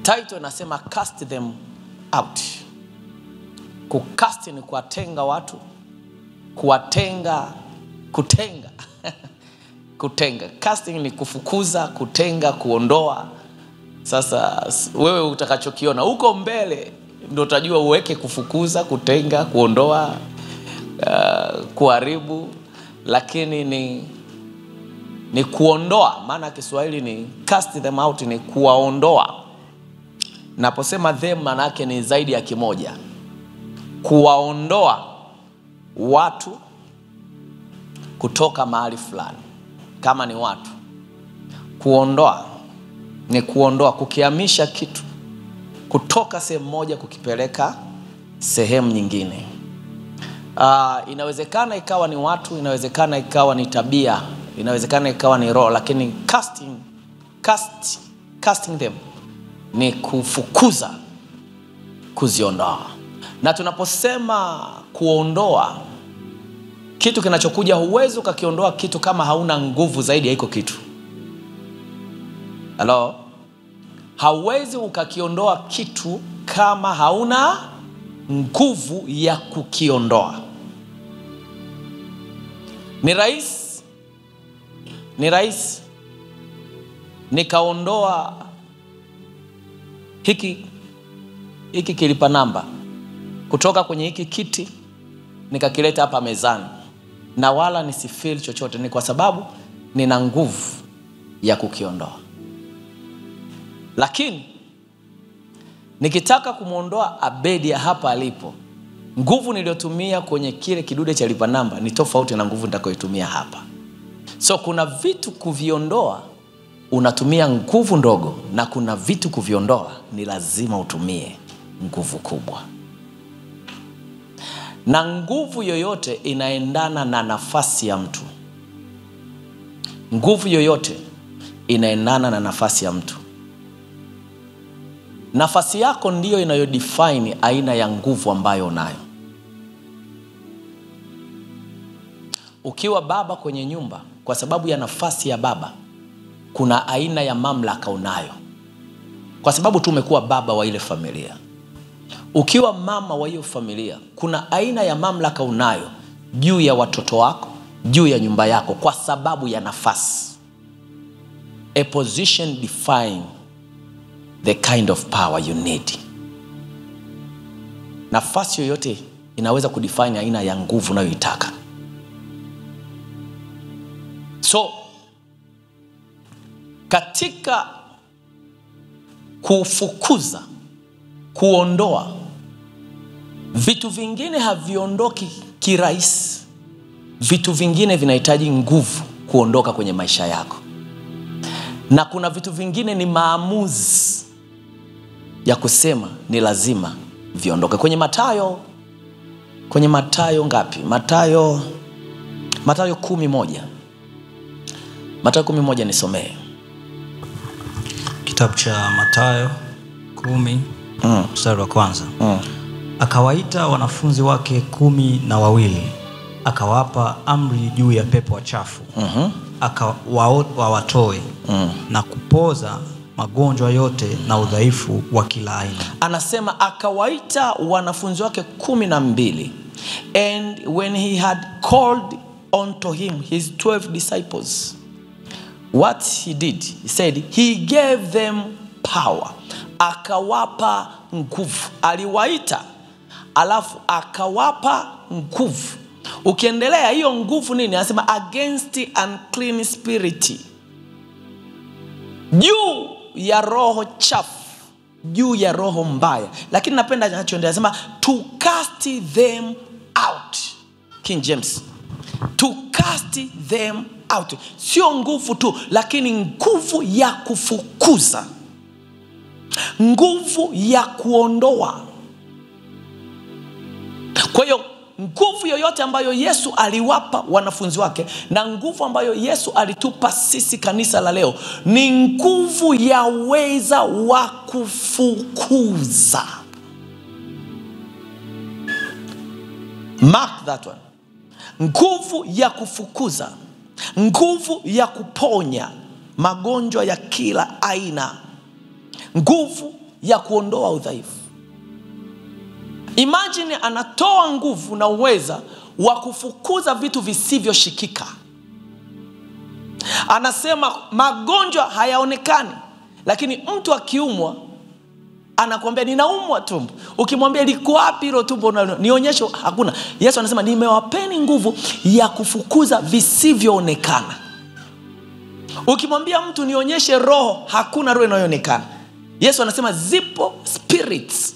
Title inasema cast them out. Kukasti ni kuwatenga watu, kuwatenga, kutenga. Kutenga. Casting ni kufukuza, kutenga, kuondoa. Sasa wewe utakachokiona huko mbele ndio utajua uweke kufukuza, kutenga, kuondoa, kuharibu, lakini ni kuondoa. Maana Kiswahili ni cast them out, ni kuwaondoa. Naposema them maana yake ni zaidi ya kimoja. Kuwaondoa watu kutoka mahali fulani. Kama ni watu, kuondoa ni kuondoa, kukihamisha kitu kutoka sehemu moja kukipeleka sehemu nyingine. Inawezekana ikawa ni watu, inawezekana ikawa ni tabia, inawezekana ikawa ni roho, lakini casting them ni kufukuza, kuziondoa. Na tunaposema kuondoa kitu kinachokuja, huwezi ukakiondoa kitu kama hauna nguvu zaidi ya hiko kitu. Hello? Hauwezi ukakiondoa kitu kama hauna nguvu ya kukiondoa. Ni rahisi nikaondoa hiki kilipa namba kutoka kwenye hiki kiti nikakileta hapa mezani, na wala nisifeel chochote. Ni kwa sababu nina nguvu ya kukiondoa. Lakini nikitaka kumuondoa Abedi hapa alipo, nguvu niliyotumia kwenye kile kidude cha lipa namba ni tofauti na nguvu nitakayotumia hapa. So kuna vitu kuviondoa unatumia nguvu ndogo, na kuna vitu kuviondoa ni lazima utumie nguvu kubwa. Na nguvu yoyote inaendana na nafasi ya mtu. Nguvu yoyote inaendana na nafasi ya mtu. Nafasi yako ndiyo inayodefine aina ya nguvu ambayo unayo. Ukiwa baba kwenye nyumba, kwa sababu ya nafasi ya baba, kuna aina ya mamlaka unayo, kwa sababu tu umekuwa baba wa ile familia. Ukiwa mama wa hiyo familia, kuna aina ya mamlaka unayo juu ya watoto wako, juu ya nyumba yako, kwa sababu ya nafasi. A position define the kind of power you need. Nafasi yoyote inaweza kudefine aina ya nguvu unayoitaka. So katika kufukuza, kuondoa, vitu vingine haviondoki kirahisi. Vitu vingine vinahitaji nguvu kuondoka kwenye maisha yako. Na kuna vitu vingine ni maamuzi ya kusema ni lazima viondoke. Kwenye Mathayo ngapi? Mathayo 11. Mathayo 11 nisomee. Kitabu cha Mathayo 10 mstari wa kwanza. Akawaita wanafunzi wake 12, akawapa amri juu ya pepo wachafu, wawatoe na kupoza magonjwa yote na udhaifu wa kila aina. Anasema akawaita wanafunzi wake 12, and when he had called unto him his 12 disciples, what he did, he said he gave them power. Akawapa nguvu. Aliwaita alafu akawapa nguvu. Ukiendelea hiyo nguvu nini? Anasema against unclean spirit, juu ya roho chafu, juu ya roho mbaya. Lakini napenda anachoendelea, anasema to cast them out. King James, to cast them out. Sio nguvu tu, lakini nguvu ya kufukuza, nguvu ya kuondoa. Kwa hiyo nguvu yoyote ambayo Yesu aliwapa wanafunzi wake, na nguvu ambayo Yesu alitupa sisi kanisa la leo, ni nguvu ya uweza wa kufukuza. Mark that one. Nguvu ya kufukuza, nguvu ya kuponya magonjwa ya kila aina, nguvu ya kuondoa udhaifu. Imagine anatoa nguvu na uweza wa kufukuza vitu visivyoshikika. Anasema magonjwa hayaonekani, lakini mtu akiumwa anakuambia ninaumwa tumbo. Ukimwambia liko wapi hilo tumbo, nionyeshe, hakuna. Yesu anasema nimewapeni nguvu ya kufukuza visivyoonekana. Ukimwambia mtu nionyeshe roho, hakuna roho inayoonekana. Yesu anasema zipo spirits,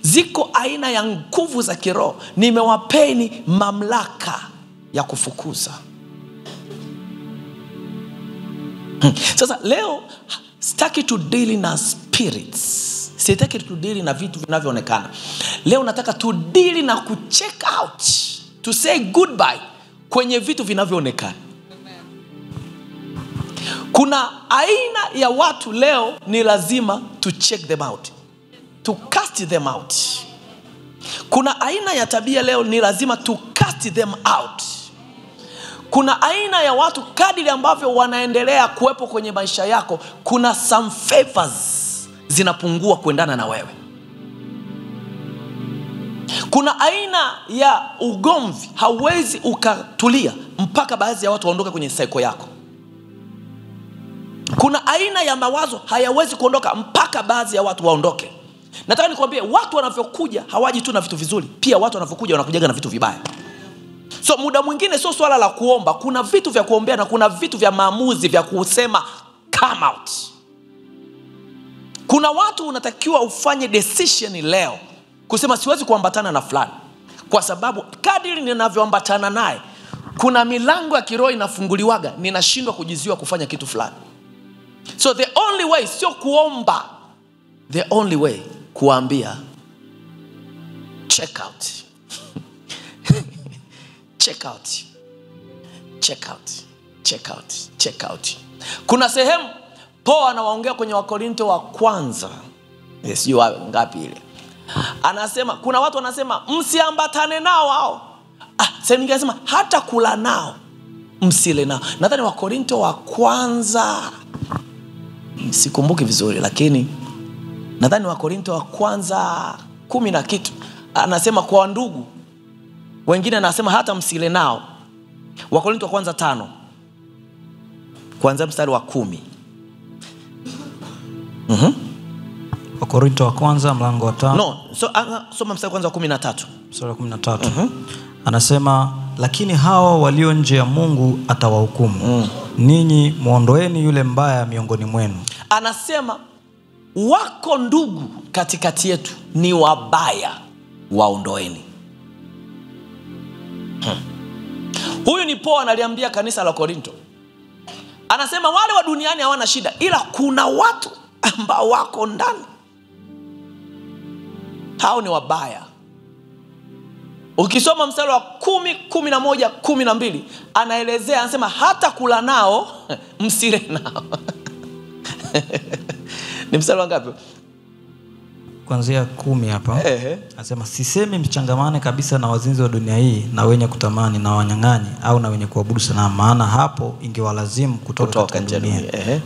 ziko aina ya nguvu za kiroho, nimewapeni mamlaka ya kufukuza. Sasa leo sitaki to deal na spirits. Sitaki to deal na vitu vinavyoonekana. Leo nataka to deal na kucheck out, to say goodbye kwenye vitu vinavyoonekana. Kuna aina ya watu leo ni lazima to check them out, to cast them out. Kuna aina ya tabia leo ni lazima to cast them out. Kuna aina ya watu kadiri ambavyo wanaendelea kuwepo kwenye maisha yako, kuna some favors zinapungua kuendana na wewe. Kuna aina ya ugomvi hauwezi ukatulia mpaka baadhi ya watu waondoke kwenye cycle yako. Kuna aina ya mawazo hayawezi kuondoka mpaka baadhi ya watu waondoke. Nataka nikwambie, watu wanavyokuja hawaji tu na vitu vizuri, pia watu wanavyokuja wanakujaga na vitu vibaya. So muda mwingine sio swala la kuomba, kuna vitu vya kuombea na kuna vitu vya maamuzi vya kusema come out. Kuna watu unatakiwa ufanye decision leo kusema siwezi kuambatana na fulani, kwa sababu kadiri ninavyoambatana naye kuna milango ya kiroho inafunguliwaga, ninashindwa kujizuia kufanya kitu fulani. So the only way sio kuomba, the only way kuambia check out. Check out. Check out. Check out. Check out. Kuna sehemu Paul anawaongea kwenye Wakorinto wa kwanza, sio ngapi ile. Anasema kuna watu wanasema msiambatane nao hao. Sasa ningesema hata kula nao msile nao. Nadhani Wakorinto wa kwanza, sikumbuki vizuri, lakini nadhani Wakorinto wa kwanza 10 na kitu. Anasema kwa ndugu wengine, anasema hata msile nao. Wakorinto wa kwanza 5 kuanzia mstari wa 10. Wakorinto wa kwanza mlango wa 5. No, soma mstari kwanza wa 13. Mstari wa 13. Anasema lakini hawa walio nje ya Mungu atawahukumu. Ninyi muondoeni yule mbaya miongoni mwenu. Anasema wako ndugu katikati yetu ni wabaya, waondoeni. Huyu ni Paul analiambia kanisa la Korinto. Anasema wale wa duniani hawana shida, ila kuna watu ambao wako ndani, hao ni wabaya. Ukisoma mstari wa 10, 11, 12 anaelezea, anasema hata kula nao msile nao. Ni mstari wa ngapi? Kuanzia 10 hapa. Anasema sisemi mchangamane kabisa na wazinzi wa dunia hii na wenye kutamani na wanyang'anyi au na wenye kuabudu sanamu, maana hapo ingewalazimu kutoka katika dunia.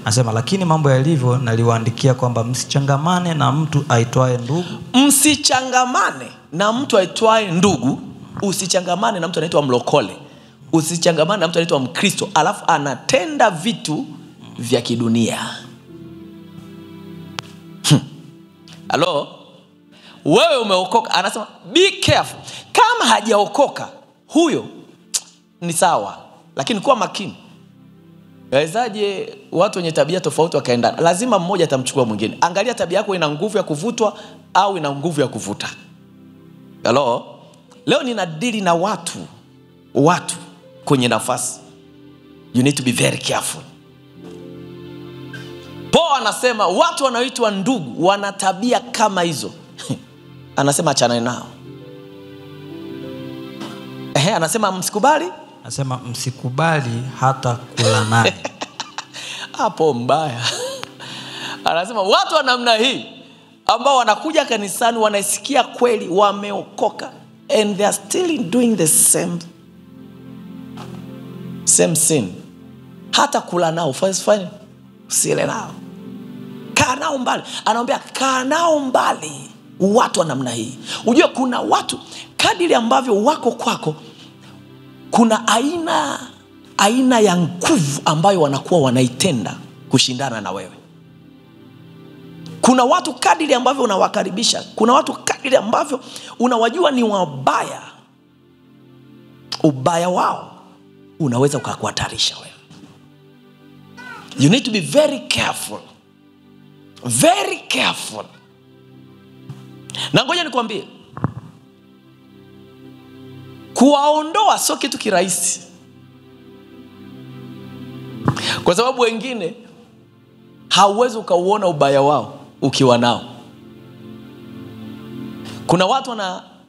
Anasema lakini mambo yalivyo naliwaandikia kwamba msichangamane na mtu aitwaye ndugu. Msichangamane na mtu aitwaye ndugu. Usichangamane na mtu anaitwa mlokole. Usichangamane na mtu anaitwa Mkristo alafu anatenda vitu vya kidunia. Hello? Wewe umeokoka, anasema be careful. Kama hajaokoka huyo ni sawa, lakini kuwa makini. Yawezaje watu wenye tabia tofauti wakaendana? Lazima mmoja atamchukua mwingine. Angalia tabia yako ina nguvu ya kuvutwa au ina nguvu ya kuvuta. Hello? Leo nina deal na watu kwenye nafasi. You need to be very careful. Paul anasema watu wanaoitwa ndugu wana tabia kama hizo. Anasema achana nao. Anasema msikubali. Anasema msikubali hata kula naye. Hapo mbaya. Anasema watu wa namna hii ambao wanakuja kanisani, wanaisikia kweli, wameokoka, and they are still doing the same sin. Hata kula nao fine, usile nao. Kaa kaa nao mbali. Anaambia kaa nao mbali watu wa namna hii. Unajua kuna watu kadiri ambavyo wako kwako, kuna aina ya nguvu ambayo wanakuwa wanaitenda kushindana na wewe. Kuna watu kadiri ambavyo unawakaribisha, kuna watu kadiri ambavyo unawajua ni wabaya, ubaya wao unaweza ukakuhatarisha wewe. You need to be very careful. Very careful. Na ngoja nikwambie, kuwaondoa sio kitu kirahisi. Kwa sababu wengine hauwezi ukauona ubaya wao ukiwa nao. Kuna watu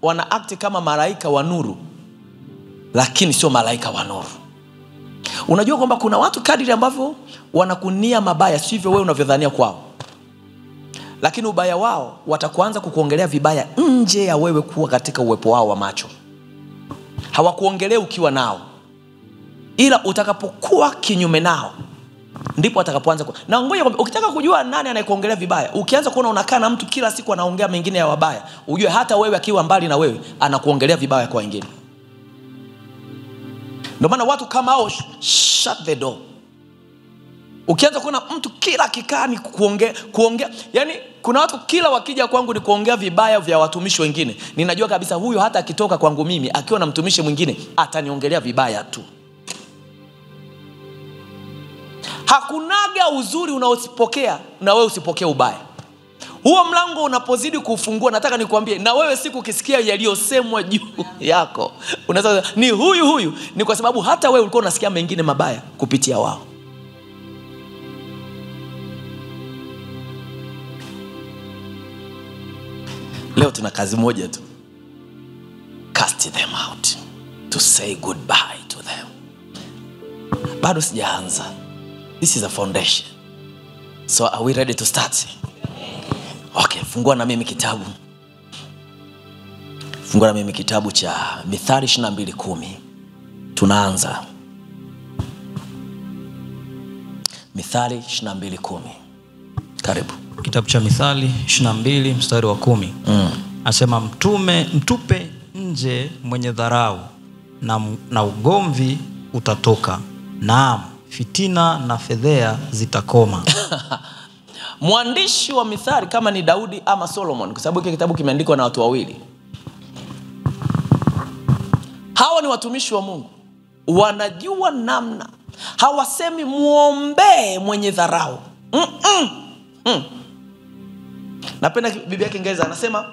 wana act kama malaika wa nuru, lakini sio malaika wa nuru. Unajua kwamba kuna watu kadiri ambavyo wanakunia mabaya sivyo wewe unavyodhania kwao. Lakini ubaya wao watakuanza kukuongelea vibaya nje ya wewe kuwa katika uwepo wao wa macho. Hawakuongelea ukiwa nao, ila utakapokuwa kinyume nao ndipo atakapoanza na ngoja kwamba ukitaka kujua nani anayekuongelea vibaya, ukianza kuona unakaa na mtu kila siku anaongea mengine ya wabaya, ujue hata wewe akiwa mbali na wewe anakuongelea vibaya kwa wengine. Ndio maana watu kama hao shut the door. Ukianza kuona mtu kila kikaa ni kuongea, yani kuna watu kila wakija kwangu ni kuongea vibaya vya watumishi wengine, ninajua kabisa huyo hata akitoka kwangu mimi akiwa na mtumishi mwingine ataniongelea vibaya tu. Hakunaga uzuri unaosipokea na wewe usipokee ubaya. Huo mlango unapozidi kufungua, nataka nikwambie, na wewe siku ukisikia yaliyosemwa juu yako unaweza ni huyu, ni kwa sababu hata wewe ulikuwa unasikia mengine mabaya kupitia wao. Leo tuna kazi moja tu. Cast them out. To say goodbye to them. Bado sijaanza. This is a foundation. So are we ready to start? Okay, fungua na mimi kitabu. Fungua na mimi kitabu cha Mithali 22:10. Tunaanza. Mithali 22:10. Karibu. Kitabu cha Mithali 22 mstari wa 10. Asema mtupe nje mwenye dharau na ugomvi utatoka. Naam, fitina na fedhea zitakoma. Mwandishi wa Mithali kama ni Daudi ama Solomon, kwa sababu hiki kitabu kimeandikwa na watu wawili. Hawa ni watumishi wa Mungu. Wanajua namna. Hawasemi muombe mwenye dharau. Napenda Biblia ya Kiingereza anasema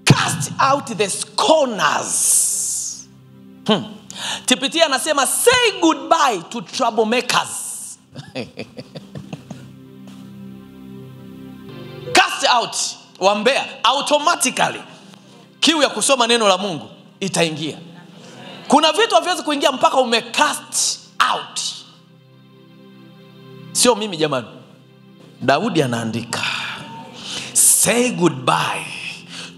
cast out the scorners. TPT anasema say goodbye to troublemakers. Cast out wambea, automatically kiu ya kusoma neno la Mungu itaingia. Kuna vitu haviwezi kuingia mpaka umecast out. Sio mimi jamani. Daudi anaandika say goodbye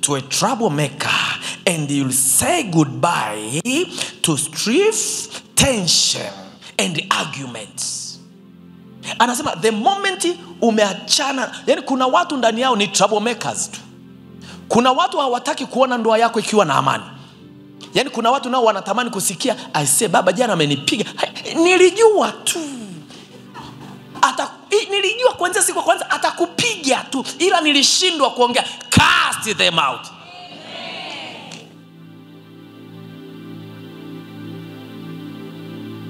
to a troublemaker and you'll say goodbye to strife, tension and arguments. Anasema the moment umeachana, yani kuna watu ndani yao ni troublemakers tu. Kuna watu hawataki kuona ndoa yako ikiwa na amani. Yani kuna watu nao wanatamani kusikia I say baba jana amenipiga. Nilijua tu. Nilijua kwanza siku kwanza atakupiga tu, ila nilishindwa kuongea. Cast them out.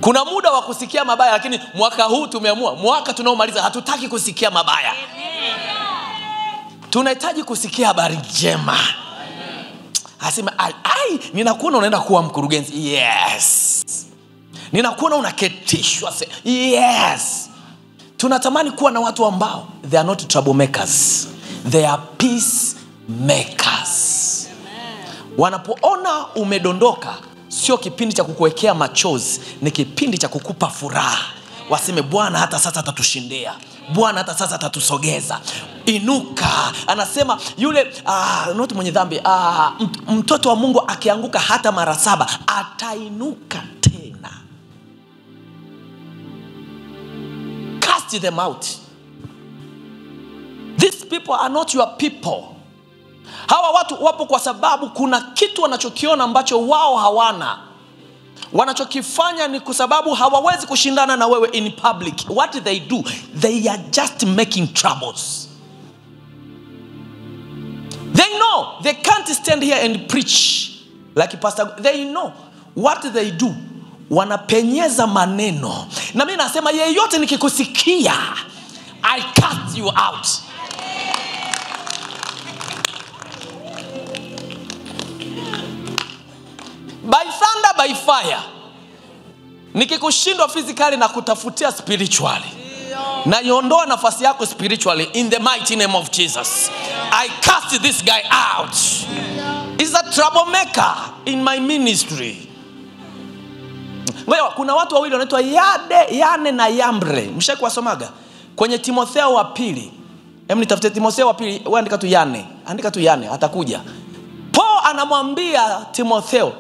Kuna muda wa kusikia mabaya, lakini mwaka huu tumeamua, mwaka tunaomaliza hatutaki kusikia mabaya. Tunahitaji kusikia habari njema. Asema ninakuona unaenda kuwa mkurugenzi. Yes. Ninakuona unaketishwa. Yes. Tunatamani kuwa na watu ambao they are not troublemakers. They are peacemakers. Wanapoona umedondoka, sio kipindi cha kukuwekea machozi, ni kipindi cha kukupa furaha. Waseme Bwana hata sasa atatushindia. Bwana hata sasa atatusogeza. Inuka. Anasema yule not mwenye dhambi, mtoto wa Mungu akianguka hata mara 7 atainuka tena. Cast them out. people are not your people. Hawa watu wapo kwa sababu kuna kitu wanachokiona ambacho wao hawana. Wanachokifanya ni kwa sababu hawawezi kushindana na wewe in public. What they do? They are just making troubles. They know they can't stand here and preach like pastor. They know what they do. Wanapenyeza maneno. Na mimi nasema yeyote nikikusikia, I cast you out. By thunder, by fire. Nikikushindwa physically na kutafutia spiritually. Na iondoa nafasi yako spiritually in the mighty name of Jesus. I cast this guy out. He's a troublemaker in my ministry. Wewe kuna watu wawili wanaitwa Yane na Yambre. Mshaki wasomaga kwenye Timotheo wa pili. Nitafute Timotheo wa pili, wewe andika tu Yane. Andika tu Yane, atakuja. Paul anamwambia Timotheo,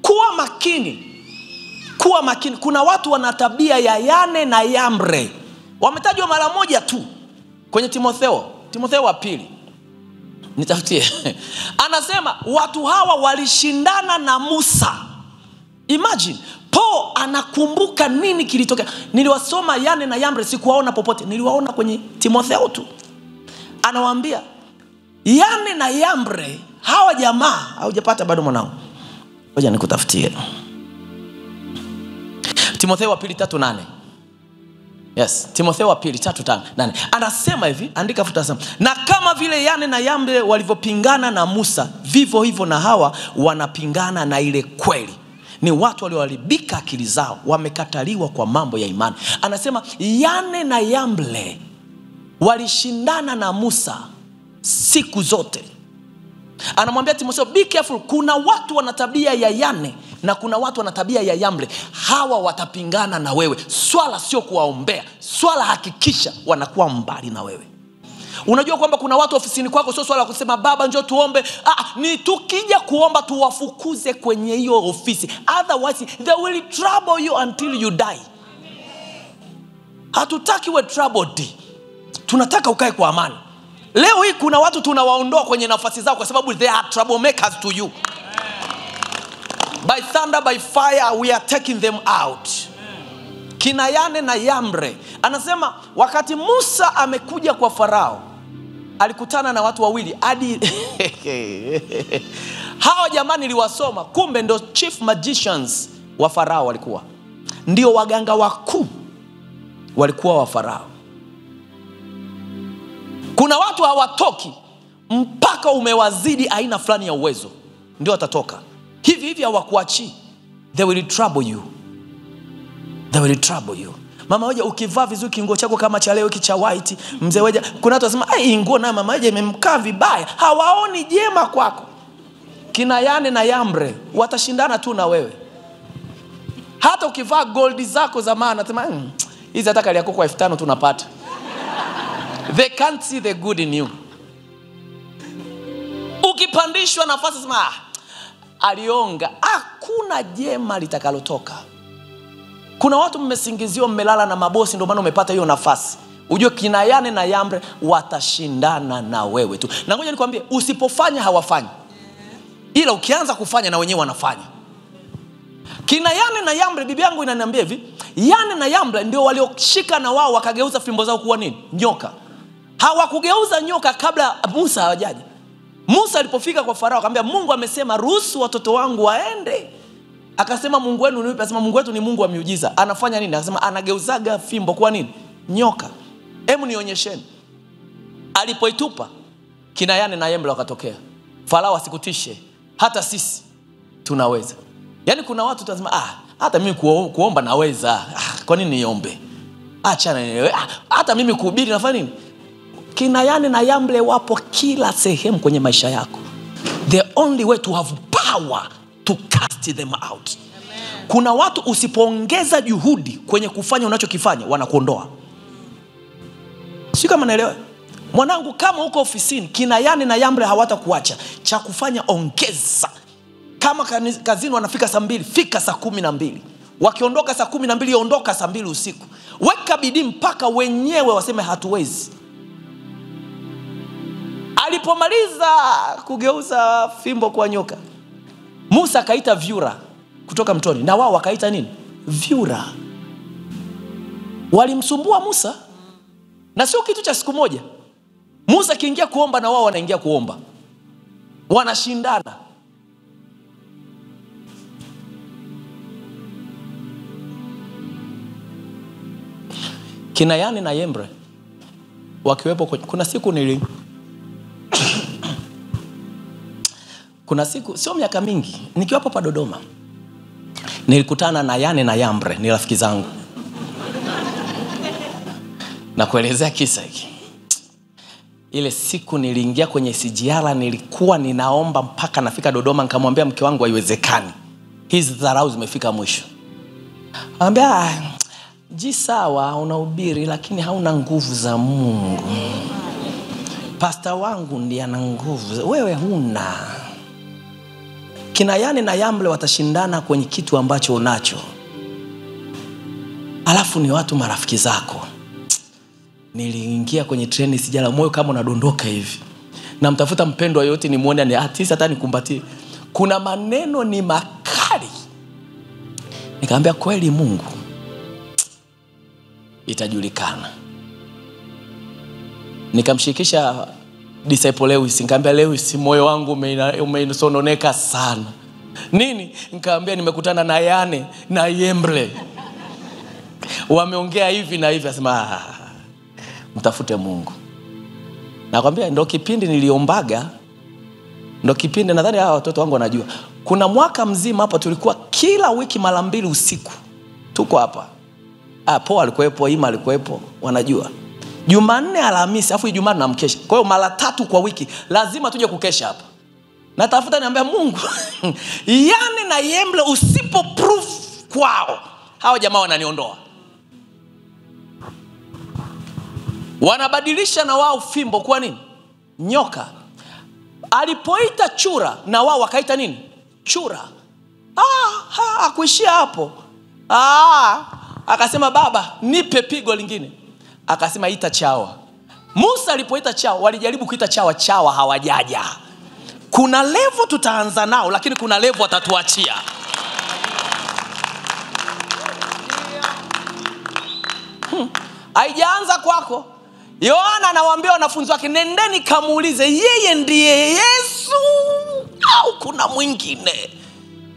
kuwa makini. Kuwa makini. Kuna watu wana tabia ya Yane na Yambre. Wametajwa mara moja tu kwenye Timotheo wa pili. Nitafutie. Anasema watu hawa walishindana na Musa. Imagine, Paul anakumbuka nini kilitokea. Niliwasoma Yane na Yambre, sikuwaona popote. Niliwaona kwenye Timotheo tu. Anawaambia Yane na Yambre, hawa jamaa, haujapata bado mwanangu. Ngoja nikutafutie. Timotheo wa pili 3:8. Yes, Timotheo wa pili 3:8. Anasema hivi, andika futa sema. Na kama vile Yane na Yambre walivyopingana na Musa, vivyo hivyo na hawa wanapingana na ile kweli. Ni watu walioharibika akili zao, wamekataliwa kwa mambo ya imani. Anasema Yane na Yambre walishindana na Musa siku zote. Anamwambia Timotheo, be careful. Kuna watu wana tabia ya Yane na kuna watu wana tabia ya Yambre. Hawa watapingana na wewe. Swala sio kuwaombea, swala hakikisha wanakuwa mbali na wewe. Unajua kwamba kuna watu ofisini kwako sio swala kusema baba njoo tuombe. Ni tukija kuomba tuwafukuze kwenye hiyo ofisi. Otherwise they will trouble you until you die. Hatutaki we troubled. Tunataka ukae kwa amani. Leo hii kuna watu tunawaondoa kwenye nafasi zao kwa sababu they are troublemakers to you. By thunder, by fire, we are taking them out. Kina Yane na Yambre. Anasema wakati Musa amekuja kwa Farao, alikutana na watu wawili hadi hao jamani niliwasoma, kumbe ndio chief magicians wa Farao walikuwa. Ndio waganga wakuu walikuwa wa Farao. Kuna watu hawatoki mpaka umewazidi aina fulani ya uwezo ndio watatoka. Hivi hawakuachi. They will trouble you. They will trouble you. Mama hoja ukivaa vizuri kinguo chako kama cha leo kicha white, mzee weja, kuna watu wasema ai nguo na mama hoja imemkaa vibaya, hawaoni jema kwako. Kina Yane na Yambre watashindana tu na wewe. Hata ukivaa gold zako za maana nasema hizi hata kali yako kwa 5000 tunapata. They can't see the good in you. Ukipandishwa nafasi sema alionga, hakuna jema litakalotoka. Kuna watu mmesingiziwa mmelala na mabosi ndio maana umepata hiyo nafasi. Ujue kina Yane na Yambre watashindana na wewe tu. Na ngoja nikwambie, usipofanya hawafanyi. Ila ukianza kufanya na wenyewe wanafanya. Kina Yane na Yambre, bibi yangu inaniambia hivi, Yane na Yambre ndio walioshika na wao wakageuza fimbo zao kuwa nini? Nyoka. Hawakugeuza nyoka kabla Musa hajaja. Musa alipofika kwa Farao akamwambia Mungu amesema ruhusu watoto wangu waende. Akasema Mungu wenu ni yupi? Akasema Mungu wetu ni Mungu wa miujiza. Anafanya nini? Akasema anageuzaga fimbo kuwa nini? Nyoka. Hebu nionyesheni. Alipoitupa kina Yane na Yambre wakatokea. Farao asikutishe. Hata sisi tunaweza. Yaani kuna watu tunasema hata mimi kuomba naweza. Kwa nini niombe? Achana niwe. Hata mimi kuhubiri nafanya nini? Kina Yane na Yambre wapo kila sehemu kwenye maisha yako. The only way to have power to cast them out. Amen. Kuna watu usipoongeza juhudi kwenye kufanya unachokifanya wanakuondoa. Sio kama naelewa. Mwanangu, kama uko ofisini kina Yane na Yambre hawatakuacha. Cha kufanya ongeza. Kama kazini wanafika saa 2, fika saa 12. Wakiondoka saa 12, ondoka saa 2 usiku. Weka bidii mpaka wenyewe waseme hatuwezi. Alipomaliza kugeuza fimbo kwa nyoka, Musa akaita vyura kutoka mtoni, na wao wakaita nini? Vyura. Walimsumbua Musa, na sio kitu cha siku moja. Musa akiingia kuomba na wao wanaingia kuomba, wanashindana. Kina Yane na Yambre wakiwepo. Kuna siku kuna siku sio miaka mingi, nikiwa hapa Dodoma, nilikutana na Yane na Yambre, ni rafiki zangu. Na kuelezea kisa hiki. Ile siku niliingia kwenye SGR, nilikuwa ninaomba mpaka nafika Dodoma, nikamwambia mke wangu haiwezekani, hizi dharau zimefika mwisho. Anambia, sawa unahubiri lakini hauna nguvu za Mungu. Pastor wangu ndiye ana nguvu, wewe huna. Kina Yane na Yambre watashindana kwenye kitu ambacho unacho, alafu ni watu marafiki zako. Niliingia kwenye treni sijala, moyo kama unadondoka hivi. Na mtafuta mpendwa yote ni muone, ni artist hata nikumbatie. Kuna maneno ni makali. Nikamwambia kweli Mungu itajulikana. Nikamshikisha disciple Lewis, nikamwambia Lewis, moyo wangu umesononeka sana. Nini? Nikamwambia nimekutana na Yane na Yambre, wameongea hivi na hivi. Asema mtafute Mungu. Nakwambia ndo kipindi niliombaga, ndo kipindi nadhani hawa watoto wangu wanajua. Kuna mwaka mzima hapa tulikuwa kila wiki mara 2 usiku tuko hapa. Paul alikuwepo, Ima alikuwepo, wanajua. Jumanne, Alhamisi, afu Ijumaa na mkesha. Kwa hiyo mara 3 kwa wiki lazima tuje kukesha hapa. Natafuta niambia Mungu, Yane na Yambre usipo proof kwao, hao jamaa wananiondoa. Wanabadilisha na wao fimbo kwa nini? Nyoka. Alipoita chura na wao wakaita nini? Chura. Akuishia hapo. Akasema baba nipe pigo lingine. Akasema ita chawa. Musa alipoita chawa, walijaribu kuita chawa hawajaja. Kuna level tutaanza nao, lakini kuna level watatuachia. Haijaanza kwako. Yohana anawaambia wanafunzi wake, nendeni kamuulize yeye ndiye Yesu au kuna mwingine.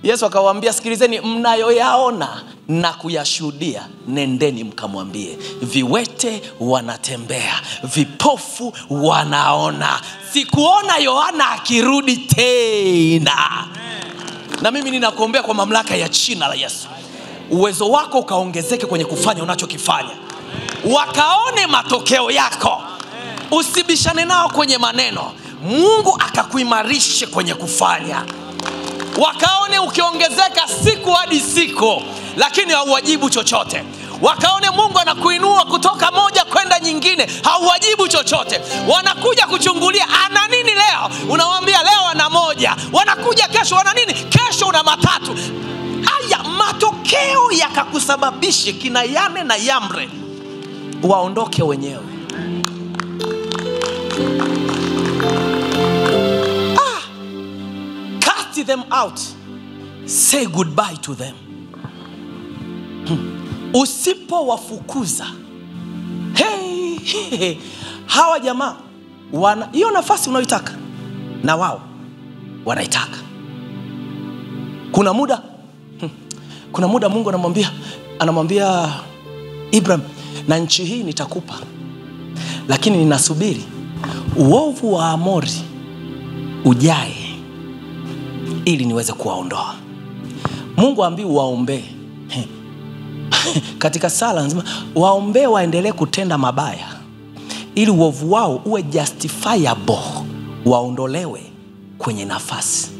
Yesu akawaambia, sikilizeni, mnayoyaona na kuyashuhudia, nendeni mkamwambie. Viwete wanatembea, vipofu wanaona. Sikuona Yohana akirudi tena. Na mimi ninakuombea kwa mamlaka ya jina la Yesu, uwezo wako ukaongezeke kwenye kufanya unachokifanya. Wakaone matokeo yako. Usibishane nao kwenye maneno. Mungu akakuimarishe kwenye kufanya. Wakaone ukiongezeka siku hadi siku, lakini hauwajibu chochote. Wakaone Mungu anakuinua kutoka moja kwenda nyingine, hauwajibu chochote. Wanakuja kuchungulia ana nini leo, unawaambia leo ana 1. Wanakuja kesho wana nini, kesho una 3. Haya matokeo yakakusababishe kina Yane na Yambre waondoke wenyewe. Cast them out. Say goodbye to them. Usipo wafukuza, hawa jamaa hiyo nafasi unayoitaka na wao wanaitaka. Kuna muda Mungu anamwambia Ibrahim, na nchi hii nitakupa, lakini ninasubiri uovu wa Amori ujae ili niweze kuwaondoa. Mungu ambii waombe. Katika sala nzima waombe waendelee kutenda mabaya ili uovu wao uwe justifiable, waondolewe kwenye nafasi.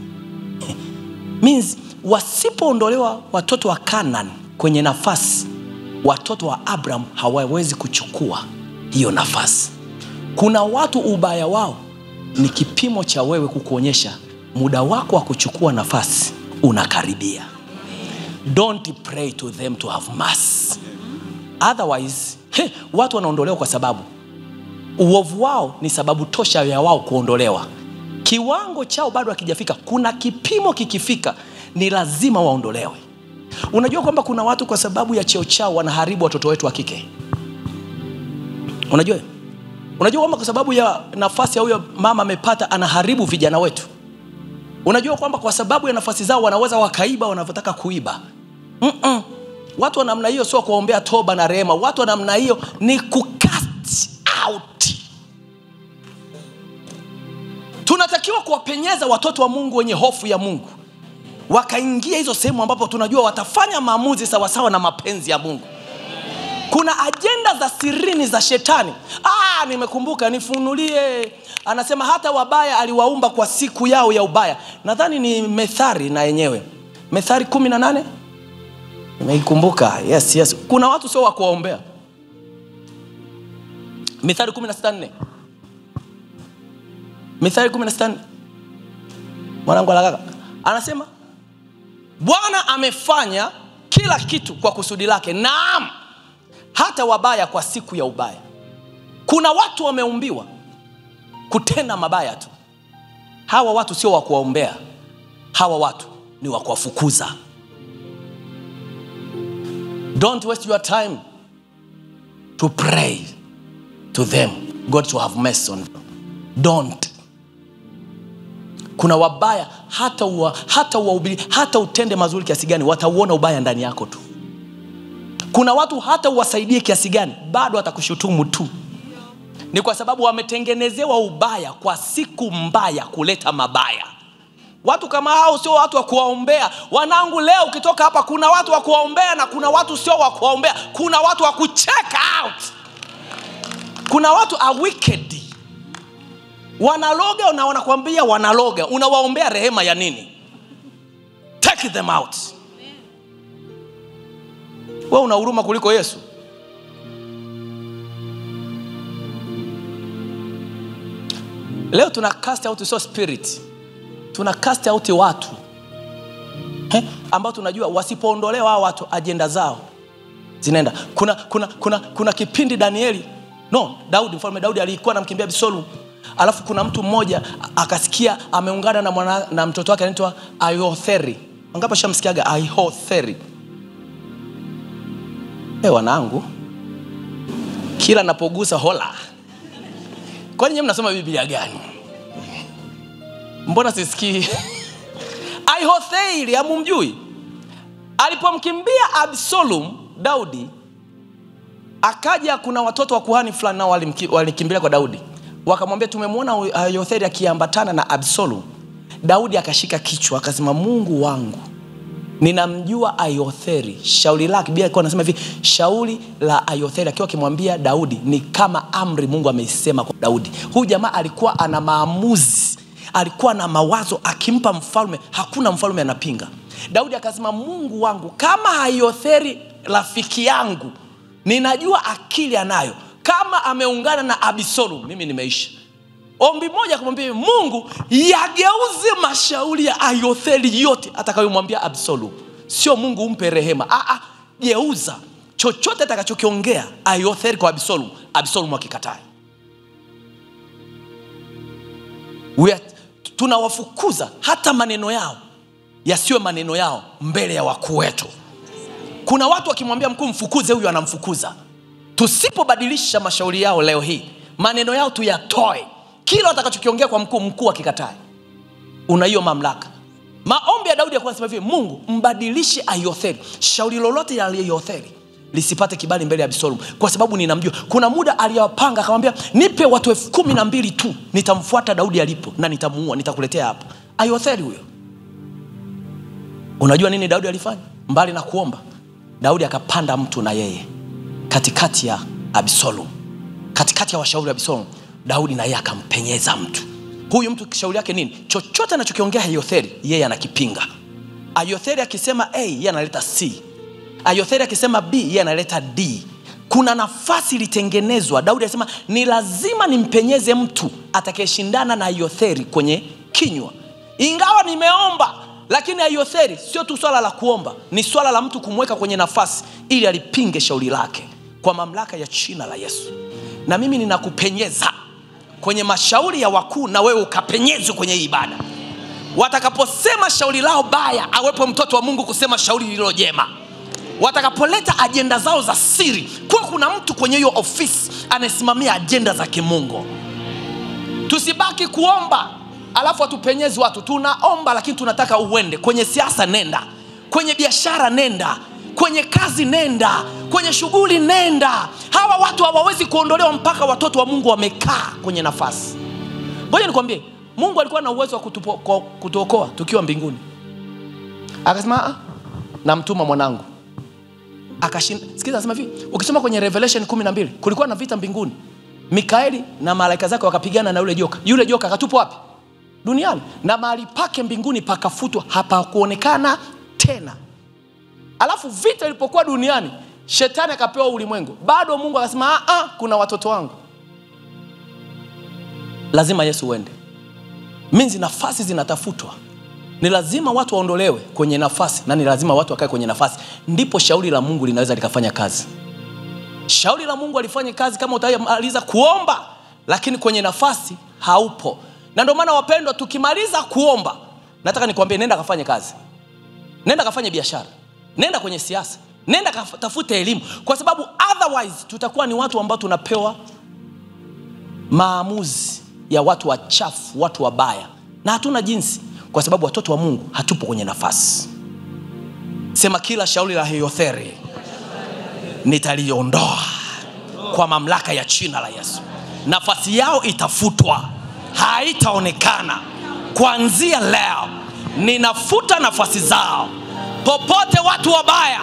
Means wasipoondolewa watoto wa Canaan kwenye nafasi, watoto wa Abraham hawawezi kuchukua hiyo nafasi. Kuna watu ubaya wao ni kipimo cha wewe kukuonyesha muda wako wa kuchukua nafasi unakaribia. Don't pray to them to have mercy. Otherwise, watu wanaondolewa kwa sababu Uovu wao ni sababu tosha ya wao kuondolewa. Kiwango chao bado hakijafika. Kuna kipimo kikifika ni lazima waondolewe. Unajua kwamba kuna watu kwa sababu ya cheo chao wanaharibu watoto wetu wa kike. Unajua kwamba kwa sababu ya nafasi ya huyo mama amepata anaharibu vijana wetu. Unajua kwamba kwa sababu ya nafasi zao wanaweza wakaiba wanavyotaka kuiba. Watu wa namna hiyo sio kuombea toba na rehema. Watu wa namna hiyo ni kucast out. Tunatakiwa kuwapenyeza watoto wa Mungu wenye hofu ya Mungu, wakaingia hizo sehemu ambapo tunajua watafanya maamuzi sawa sawa na mapenzi ya Mungu. Kuna agenda za sirini za shetani. Nimekumbuka, nifunulie. Anasema hata wabaya aliwaumba kwa siku yao ya ubaya. Nadhani ni Methali na yenyewe. Methali 18. Nimeikumbuka. Yes. Kuna watu sio wa kuombea. Methali 16:4. Methali 16. Mwanangu alaka. Anasema Bwana amefanya kila kitu kwa kusudi lake. Naam, hata wabaya kwa siku ya ubaya. Kuna watu wameumbiwa kutenda mabaya tu. Hawa watu sio wa kuombea. Hawa watu ni wa kuwafukuza. Don't waste your time to pray to them. God to have mercy on them. Don't. Kuna wabaya hata utende mazuri kiasi gani watauona ubaya ndani yako tu. Kuna watu hata uwasaidie kiasi gani bado watakushutumu tu. Ni kwa sababu wametengenezewa ubaya kwa siku mbaya kuleta mabaya. Watu kama hao sio watu wa kuwaombea. Wanangu, leo ukitoka hapa kuna watu wa kuwaombea na kuna watu sio wa kuwaombea. Kuna watu wa kucheck out. Kuna watu are wicked. Wanaloga na wanakuambia wanaloga. Unawaombea rehema ya nini? Take them out. Wewe una huruma kuliko Yesu? Leo tuna cast out so spirit. Tuna cast out watu ambao tunajua wasipoondolewa hao watu agenda zao zinaenda. Kuna kipindi Daudi, mfalme Daudi alikuwa anamkimbia Absalom. Alafu kuna mtu mmoja akasikia ameungana na mtoto wake anaitwa Ahithofeli. Wangapi shamsikiaga Ahithofeli? Wanangu, kila napogusa hola. Kwani nyinyi mnasoma Biblia gani? Mbona sisikii? Ahithofeli hamumjui? Alipomkimbia Absalom, Daudi akaja, kuna watoto wa kuhani fulani nao walikimbilia kwa Daudi. Wakamwambia tumemwona Ahithofeli akiambatana na Absalom. Daudi akashika kichwa akasema, Mungu wangu, ninamjua Ahithofeli. Shauri lake, Biblia ilikuwa inasema hivi, shauri la Ahithofeli akiwa akimwambia Daudi ni kama amri Mungu ameisema kwa Daudi. Huyu jamaa alikuwa ana maamuzi, alikuwa na mawazo, akimpa mfalme hakuna mfalme anapinga. Daudi akasema, Mungu wangu, kama Ahithofeli rafiki yangu, ninajua akili anayo, kama ameungana na Absalom, mimi nimeisha. Ombi moja kumwambia Mungu, yageuze mashauri ya Ahithofeli yote atakayomwambia Absalom. Sio Mungu umpe rehema. Geuza chochote atakachokiongea Ahithofeli kwa Absalom, Absalom akikataa. Tunawafukuza hata maneno yao yasiwe maneno yao mbele ya wakuu wetu. Kuna watu wakimwambia mkuu mfukuze huyu, anamfukuza. Tusipobadilisha mashauri yao leo hii, maneno yao tuyatoe, kila watakachokiongea kwa mkuu akikataa, una hiyo mamlaka. Maombi ya Daudi ya kwanza hivi, Mungu mbadilishe Ahithofeli, shauri lolote ya Ahithofeli lisipate kibali mbele ya Absalom, kwa sababu ninamjua. Kuna muda aliyopanga akamwambia, nipe watu 12,000 tu, nitamfuata Daudi alipo na nitamuua, nitakuletea hapa. Ahithofeli huyo. Unajua nini Daudi alifanya? Mbali na kuomba, Daudi akapanda mtu na yeye katikati ya Absalom, katikati ya washauri wa Absalom. Daudi na yeye akampenyeza mtu. Huyu mtu kishauri yake nini? Chochote anachokiongea Ahithofeli yeye anakipinga. Ahithofeli akisema A, yeye analeta C. Ahithofeli akisema B, yeye analeta D. Kuna nafasi ilitengenezwa. Daudi alisema ni lazima nimpenyeze mtu atakayeshindana na Ahithofeli kwenye kinywa. Ingawa nimeomba, lakini Ahithofeli sio tu swala la kuomba, ni swala la mtu kumweka kwenye nafasi ili alipinge shauri lake kwa mamlaka ya jina la Yesu. na mimi ninakupenyeza kwenye mashauri ya wakuu, na wewe ukapenyezwe kwenye ibada. Watakaposema shauri lao baya, awepo mtoto wa Mungu kusema shauri lililo jema. Watakapoleta ajenda zao za siri, kwa kuna mtu kwenye hiyo ofisi anasimamia ajenda za kimungu. Tusibaki kuomba alafu atupenyezi watu. Tunaomba lakini tunataka uende kwenye siasa, nenda kwenye biashara, nenda kwenye kazi, nenda kwenye shughuli, nenda. Hawa watu hawawezi kuondolewa mpaka watoto wa Mungu wamekaa kwenye nafasi. Ngoja nikwambie, Mungu alikuwa na uwezo wa kutuokoa tukiwa mbinguni. Akasema namtuma mwanangu. Akashinda. Sikiza, anasema hivi, ukisoma kwenye Revelation 12, kulikuwa na vita mbinguni. Mikaeli na malaika zake wakapigana na yule joka. Yule joka akatupwa wapi? Duniani. Na mahali pake mbinguni pakafutwa, hapakuonekana tena. Alafu vita ilipokuwa duniani, shetani akapewa ulimwengu. Bado Mungu akasema kuna watoto wangu, lazima Yesu uende. Minzi nafasi zinatafutwa. Ni lazima watu waondolewe kwenye nafasi, na ni lazima watu wakae kwenye nafasi. Ndipo shauri la Mungu linaweza likafanya kazi. Shauri la Mungu alifanya kazi kama utamaliza kuomba, lakini kwenye nafasi haupo. Na ndio maana wapendwa, tukimaliza kuomba, nataka nikwambie, nenda kafanye kazi. Nenda kafanye biashara. Nenda kwenye siasa. Nenda katafute elimu, kwa sababu otherwise tutakuwa ni watu ambao tunapewa maamuzi ya watu wachafu, watu wabaya, na hatuna jinsi, kwa sababu watoto wa Mungu hatupo kwenye nafasi. Sema, kila shauri la Heotheri nitaliondoa kwa mamlaka ya jina la Yesu. Nafasi yao itafutwa, haitaonekana. Kuanzia leo ninafuta nafasi zao. Popote watu wabaya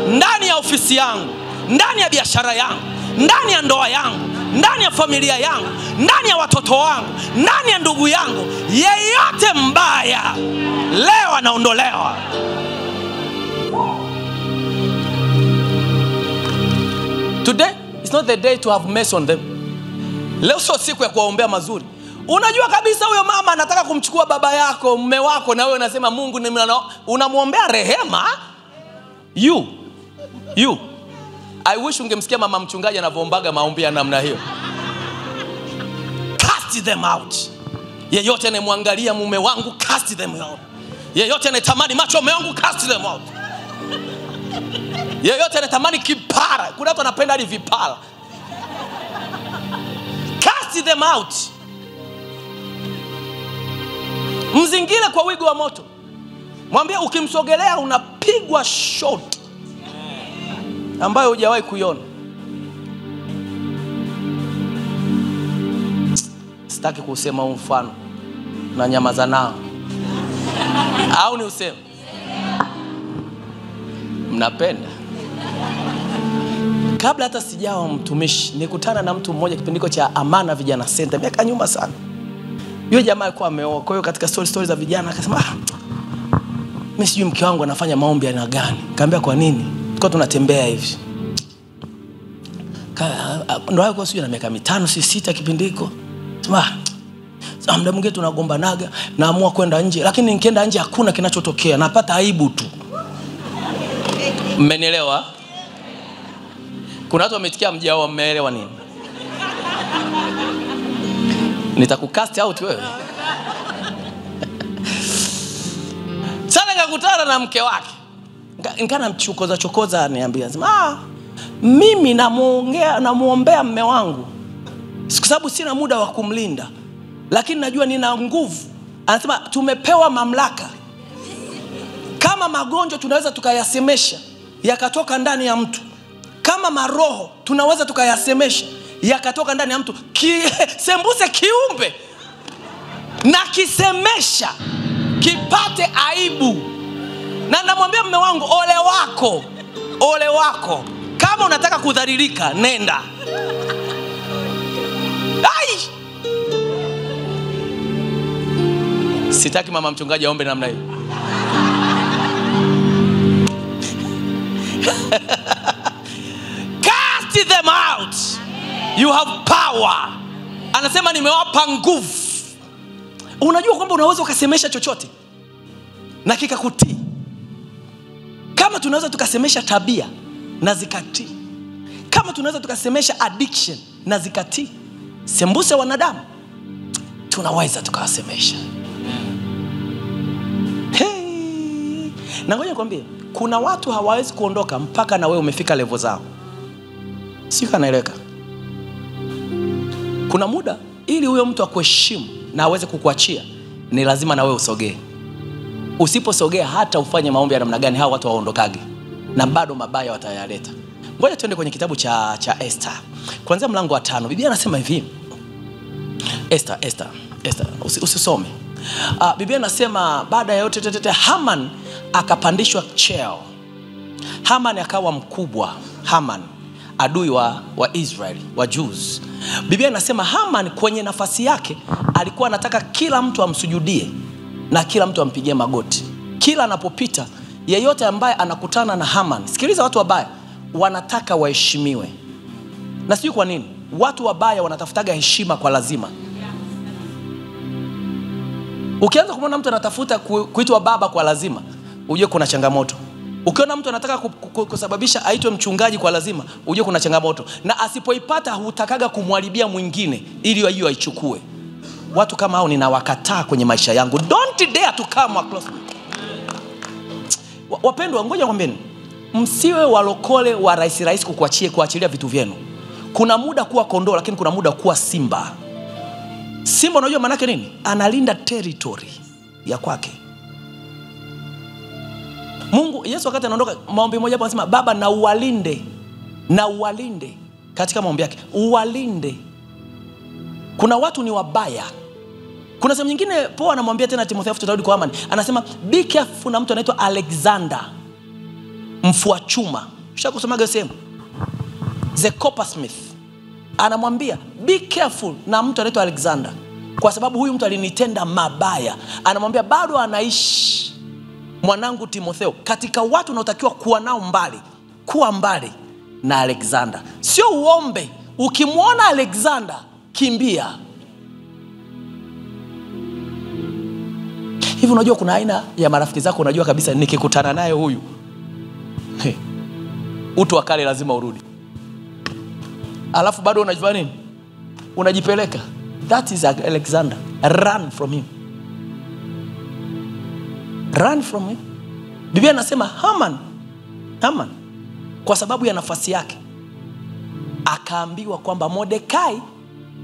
ndani ya ofisi yangu, ndani ya biashara yangu, ndani ya ndoa yangu, ndani ya familia yangu, ndani ya watoto wangu, ndani ya ndugu yangu, yeyote mbaya leo anaondolewa. Today is not the day to have mercy on them. Leo sio siku ya kuwaombea mazuri. Unajua kabisa huyo mama anataka kumchukua baba yako, mume wako, na wewe unasema Mungu ni unamuombea rehema. You I wish ungemsikia mama mchungaji anavyoombaga maombi ya namna hiyo. Cast them out. Yeyote anemwangalia mume wangu, cast them out. Yeyote anatamani macho mume wangu, cast them out. Yeyote anatamani kipara, kuna watu wanapenda hadi vipara, cast them out. Mzingile kwa wigo wa moto. Mwambie ukimsogelea unapigwa shot ambayo hujawahi kuiona. Sitaki kusema mfano na nyamaza nao. Au ni useme? Mnapenda. Kabla hata sijawa mtumishi, nikutana na mtu mmoja kipindiko cha Amana Vijana Center miaka nyuma sana. Yule jamaa alikuwa ameoa. Kwa hiyo katika stories za vijana akasema, mimi sijui mke wangu anafanya maombi aina gani. Kaambia kwa nini? Tulikuwa tunatembea hivi. Ndio hapo sijui na miaka 5 6 kipindiko. Sema, muda mwingine tunagombanaga, naamua kwenda nje, lakini nikienda nje hakuna kinachotokea, napata aibu tu. Mmenielewa? Kuna watu wametikia mjao, mmeelewa nini? Nitakukast out wewe. Sana ngakutana na mke wake. Nikana mchokoza aniambia, mimi namuombea mume wangu kwa sababu sina muda wa kumlinda, lakini najua nina nguvu. Anasema tumepewa mamlaka. Kama magonjwa tunaweza tukayasemesha yakatoka ndani ya mtu. Kama maroho tunaweza tukayasemesha yakatoka ndani ya mtu. Sembuse kiumbe na kisemesha kipate aibu. Na namwambia mume wangu, ole wako. Kama unataka kudhalilika, nenda. Sitaki mama mchungaji aombe namna hiyo. Cast them out. You have power. Anasema nimewapa nguvu. Unajua kwamba unaweza ukasemesha chochote na kikakutii. Kama tunaweza tukasemesha tabia na zikatii. Kama tunaweza tukasemesha addiction na zikatii sembuse wanadamu, tunaweza tukawasemesha. Hey. Na ngoja nikwambie, kuna watu hawawezi kuondoka mpaka na wewe umefika level zao. Sio kanaeleka. Kuna muda ili huyo mtu akuheshimu na aweze kukuachia, ni lazima na wewe usogee. Usiposogea hata ufanye maombi ya namna gani, hao watu waondokage na bado mabaya watayaleta. Ngoja tuende kwenye kitabu cha Esther. Kuanzia mlango wa 5. Biblia inasema hivi. Esther, usisome. Biblia inasema baada ya yote Haman akapandishwa cheo. Haman akawa mkubwa. Haman adui wa Israeli, wa Jews. Biblia inasema Haman kwenye nafasi yake alikuwa anataka kila mtu amsujudie na kila mtu ampigie magoti. Kila anapopita yeyote ambaye anakutana na Haman, sikiliza, watu wabaya wanataka waheshimiwe. Na sijui kwa nini watu wabaya wanatafutaga heshima kwa lazima. Ukianza kumwona mtu anatafuta kuitwa baba kwa lazima, ujue kuna changamoto. Ukiona mtu anataka kusababisha aitwe mchungaji kwa lazima, ujue kuna changamoto. Na asipoipata hutakaga kumwharibia mwingine ili hiyo aichukue. Watu kama hao ninawakataa kwenye maisha yangu. Don't dare to come across me. Wapendwa, ngoja nikwambieni, msiwe walokole wa rais kuachilia vitu vyenu. Kuna muda kuwa kondoo, lakini kuna muda kuwa simba. Simba unajua maana yake nini? Analinda territory ya kwake. Mungu, Yesu wakati anaondoka maombi moja hapo anasema, Baba na uwalinde katika maombi yake. Uwalinde. Kuna watu ni wabaya. Kuna sehemu nyingine Paulo anamwambia tena Timotheo, tutarudi kwa Haman. Anasema be careful na mtu anaitwa Alexander, mfua chuma. Ushakusomaga sehemu? The coppersmith. Anamwambia be careful na mtu anaitwa Alexander, kwa sababu huyu mtu alinitenda mabaya. Anamwambia bado anaishi mwanangu Timotheo, katika watu unaotakiwa kuwa nao mbali, kuwa mbali na Alexander. Sio uombe, ukimwona Alexander kimbia. Hivi unajua kuna aina ya marafiki zako unajua kabisa nikikutana naye huyu utu wa kale lazima urudi. Alafu bado unajua nini? Unajipeleka. That is Alexander. Run from him. Run from him. Biblia inasema Haman kwa sababu ya nafasi yake akaambiwa kwamba Mordekai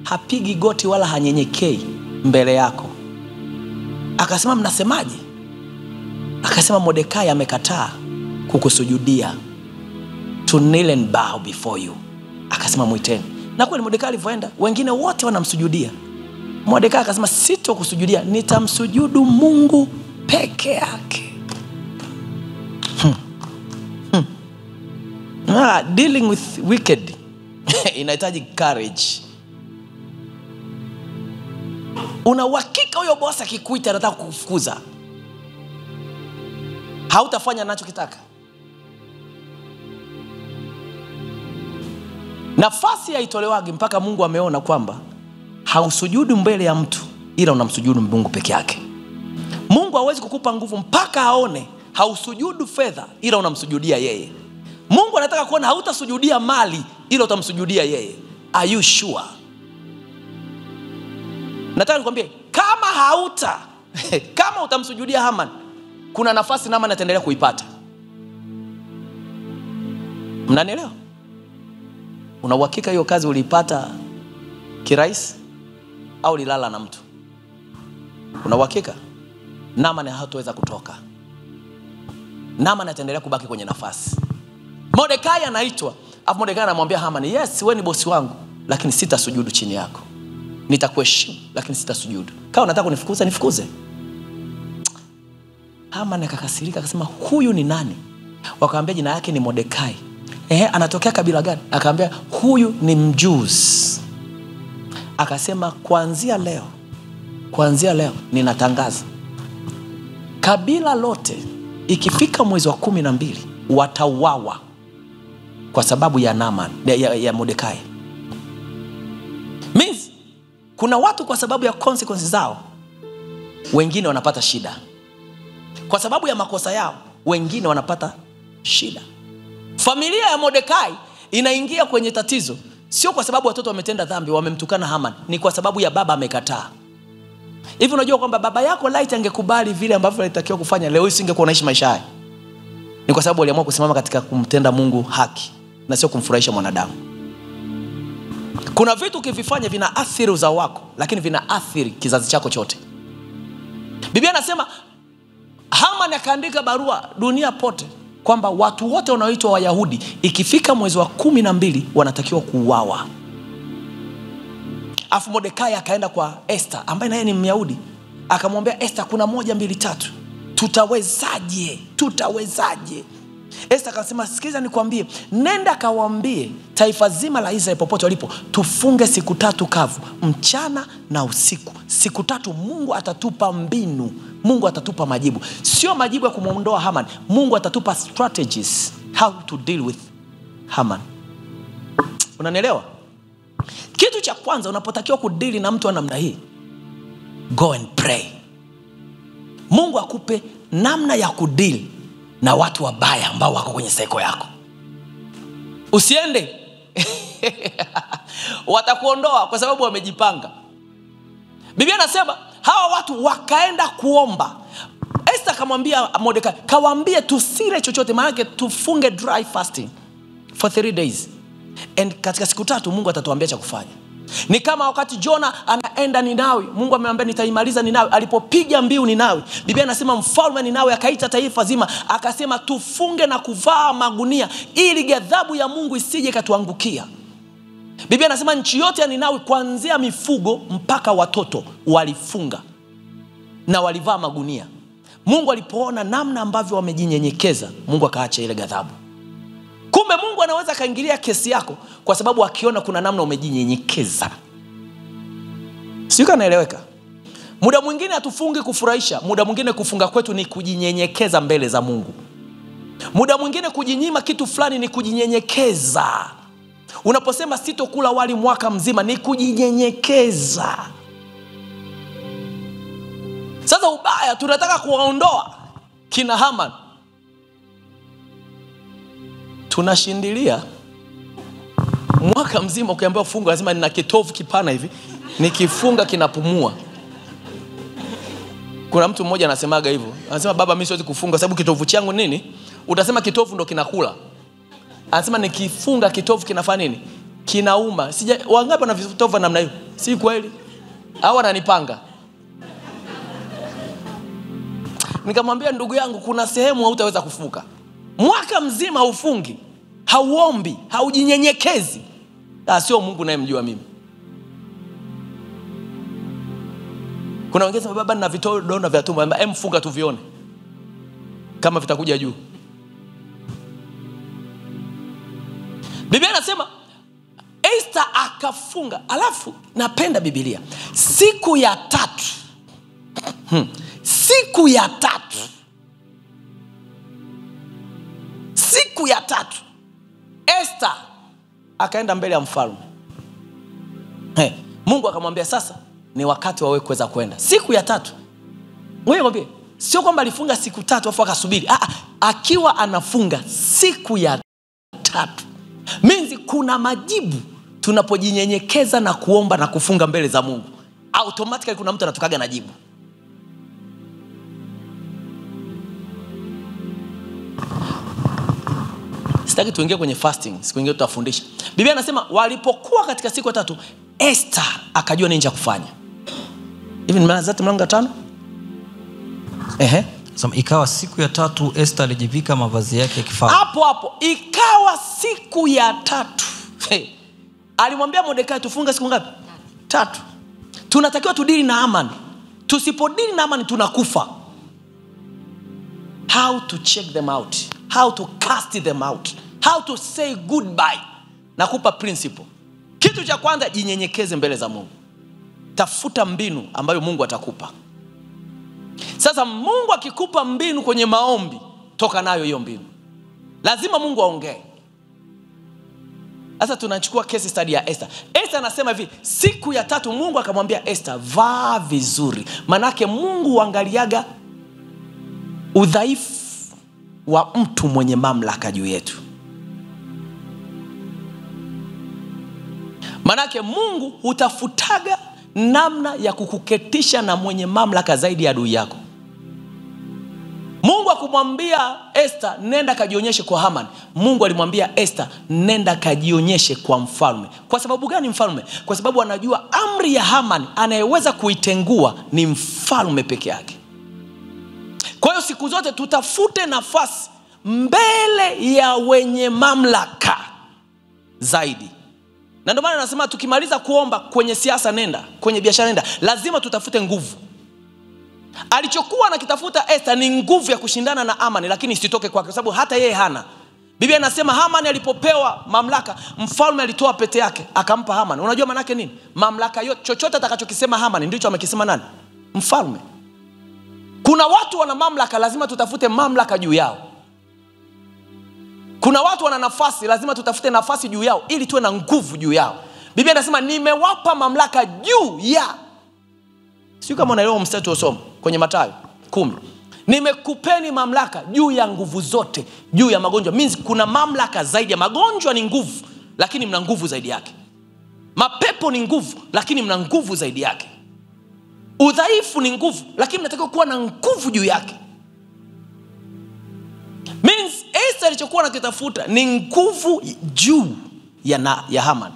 hapigi goti wala hanyenyekei mbele yako. Akasema mnasemaje? Akasema Mordekai amekataa kukusujudia, to kneel and bow before you. Akasema muiteni. Na kweli Mordekai alivyoenda, wengine wote wanamsujudia. Mordekai akasema sitokusujudia, nitamsujudu Mungu peke yake. Dealing with wicked inahitaji courage. Una uhakika huyo boss akikuita anataka kukufukuza, hautafanya anachokitaka. Nafasi haitolewagi mpaka Mungu ameona kwamba hausujudu mbele ya mtu, ila unamsujudu Mungu peke yake. Mungu hawezi kukupa nguvu mpaka aone hausujudu fedha, ila unamsujudia yeye. Mungu anataka kuona hautasujudia mali, ila utamsujudia yeye. Are you sure? Nataka nikwambie, kama utamsujudia Haman, kuna nafasi Haman ataendelea kuipata. Mnanielewa? Una uhakika hiyo kazi uliipata kirahisi au lilala na mtu? Una uhakika? Haman hataweza kutoka. Haman ataendelea kubaki kwenye nafasi. Mordekai anaitwa, afu Mordekai anamwambia Haman, yes wewe ni bosi wangu, lakini sitasujudu chini yako. Nitakuheshimu lakini sitasujudu. Kama unataka kunifukuza nifukuze. Haman akakasirika akasema huyu ni nani? Wakamwambia jina yake ni Mordekai. Anatokea kabila gani? Akamwambia huyu ni Mjews. Akasema kuanzia leo ninatangaza kabila lote ikifika mwezi wa 12 watauawa kwa sababu ya Haman, ya Mordekai. Means kuna watu kwa sababu ya consequences zao wengine wanapata shida. Kwa sababu ya makosa yao wengine wanapata shida. Familia ya Mordekai inaingia kwenye tatizo, sio kwa sababu watoto wametenda dhambi, wamemtukana Haman, ni kwa sababu ya baba amekataa. Hivi unajua kwamba baba yako light angekubali vile ambavyo alitakiwa kufanya, leo usingekuwa unaishi maisha haya? Ni kwa sababu aliamua kusimama katika kumtenda Mungu haki na sio kumfurahisha mwanadamu. Kuna vitu ukivifanya vina athiri uzao wako, lakini vina athiri kizazi chako chote. Biblia inasema Haman akaandika barua dunia pote kwamba watu wote wanaoitwa Wayahudi ikifika mwezi wa 12 wanatakiwa kuuawa. Afu Mordekai akaenda kwa Esther ambaye naye ni Myahudi, akamwambia Esther, kuna 1, 2, 3. Tutawezaje? Esther akasema, sikiza nikwambie, nenda kawaambie taifa zima la Israeli popote walipo, tufunge siku 3 kavu, mchana na usiku. Siku 3 Mungu atatupa mbinu, Mungu atatupa majibu. Sio majibu ya kumuondoa Haman, Mungu atatupa strategies how to deal with Haman. Unanielewa? Kitu cha kwanza unapotakiwa kudili na mtu wa namna hii, go and pray. Mungu akupe namna ya kudili na watu wabaya ambao wako kwenye saiko yako. Usiende watakuondoa kwa sababu wamejipanga. Biblia inasema hawa watu wakaenda kuomba. Esther akamwambia Mordekai, kawaambie tusile chochote, maana tufunge dry fasting for 3 days. And katika siku 3 Mungu atatuambia cha kufanya. Ni kama wakati Jona anaenda Ninawi, Mungu amemwambia nitaimaliza Ninawi. Alipopiga mbiu Ninawi, Biblia inasema mfalme Ninawi akaita taifa zima, akasema tufunge na kuvaa magunia ili ghadhabu ya Mungu isije katuangukia. Biblia inasema nchi yote ya Ninawi kuanzia mifugo mpaka watoto walifunga na walivaa magunia. Mungu alipoona namna ambavyo wamejinyenyekeza, Mungu akaacha ile ghadhabu. Kumbe Mungu anaweza kaingilia kesi yako kwa sababu akiona kuna namna umejinyenyekeza. Sio kanaeleweka? Muda mwingine hatufungi kufurahisha, muda mwingine kufunga kwetu ni kujinyenyekeza mbele za Mungu. Muda mwingine kujinyima kitu fulani ni kujinyenyekeza. Unaposema sitokula wali mwaka mzima ni kujinyenyekeza. Sasa ubaya tunataka kuwaondoa kina Haman, tunashindilia mwaka mzima. Ukiambiwa funga lazima nina kitovu kipana hivi, nikifunga kinapumua. Kuna mtu mmoja anasemaga hivyo, anasema baba mimi siwezi kufunga sababu kitovu changu nini? Utasema kitovu ndo kinakula. Anasema nikifunga kitovu kinafanya nini? Kinauma. Wangapi wana vitovu namna hiyo? Si kweli? Au ananipanga? Nikamwambia ndugu yangu, kuna sehemu hautaweza kufuka. Mwaka mzima ufungi, hauombi, haujinyenyekezi. Sio Mungu naye mjua mimi. Kuna wengine sema baba nina vidonda vya tumbo, mfunga tu vione kama vitakuja juu. Biblia inasema Esther akafunga. Alafu napenda Biblia, siku ya 3 siku ya 3 Esther akaenda mbele ya mfalme. Mungu akamwambia sasa ni wakati wawe kuweza kwenda. Siku ya 3. Wewe mwambie, sio kwamba alifunga siku 3 afu akasubiri. Akiwa anafunga siku ya 3. Means kuna majibu tunapojinyenyekeza na kuomba na kufunga mbele za Mungu. Automatically kuna mtu anatokaga na jibu. Sitaki tuingie kwenye fasting, siku nyingine tutafundisha. Biblia inasema walipokuwa katika siku ya 3, Esther akajua nini cha kufanya. Hivi nimeanza mlango 5? Sasa ikawa siku ya 3 Esther alijivika mavazi yake ya kifalme. Hapo ikawa siku ya 3. Alimwambia Mordekai tufunga siku ngapi? 3. Tunatakiwa tudili na Haman. Tusipodili na Haman tunakufa. How to check them out, how to cast them out, how to say goodbye. Nakupa principle. Kitu cha kwanza, jinyenyekeze mbele za Mungu. Tafuta mbinu ambayo Mungu atakupa. Sasa Mungu akikupa mbinu kwenye maombi, toka nayo hiyo mbinu. Lazima Mungu aongee. Sasa tunachukua case study ya Esther. Esther anasema hivi, siku ya 3 Mungu akamwambia Esther, vaa vizuri. Manake Mungu huangaliaga udhaifu wa mtu mwenye mamlaka juu yetu. Manake Mungu hutafutaga namna ya kukuketisha na mwenye mamlaka zaidi ya adui yako. Mungu akumwambia Esther nenda kajionyeshe kwa Haman. Mungu alimwambia Esther nenda kajionyeshe kwa mfalme. Kwa sababu gani mfalme? Kwa sababu anajua amri ya Haman anayeweza kuitengua ni mfalme peke yake. Kwa hiyo siku zote tutafute nafasi mbele ya wenye mamlaka zaidi. Na ndio maana nasema tukimaliza kuomba kwenye siasa nenda, kwenye biashara nenda, lazima tutafute nguvu. Alichokuwa anakitafuta Esther ni nguvu ya kushindana na Haman, lakini isitoke kwake, kwa sababu hata yeye hana. Biblia inasema Haman alipopewa mamlaka, mfalme alitoa pete yake akampa Haman. Unajua maana yake nini? Mamlaka yote, chochote atakachokisema Haman ndicho amekisema nani? Mfalme. Kuna watu wana mamlaka, lazima tutafute mamlaka juu yao. Kuna watu wana nafasi, lazima tutafute nafasi juu yao ili tuwe na nguvu juu yao. Biblia inasema nimewapa mamlaka juu ya. Sio kama unaelewa mstari usome kwenye Mathayo 10. Nimekupeni mamlaka juu ya nguvu zote, juu ya magonjwa. Means kuna mamlaka zaidi ya magonjwa. Ni nguvu, lakini mna nguvu zaidi yake. Mapepo ni nguvu, lakini mna nguvu zaidi yake. Udhaifu ni nguvu, lakini mnatakiwa kuwa na nguvu juu yake. Means Esther alichokuwa anakitafuta ni nguvu juu ya Haman.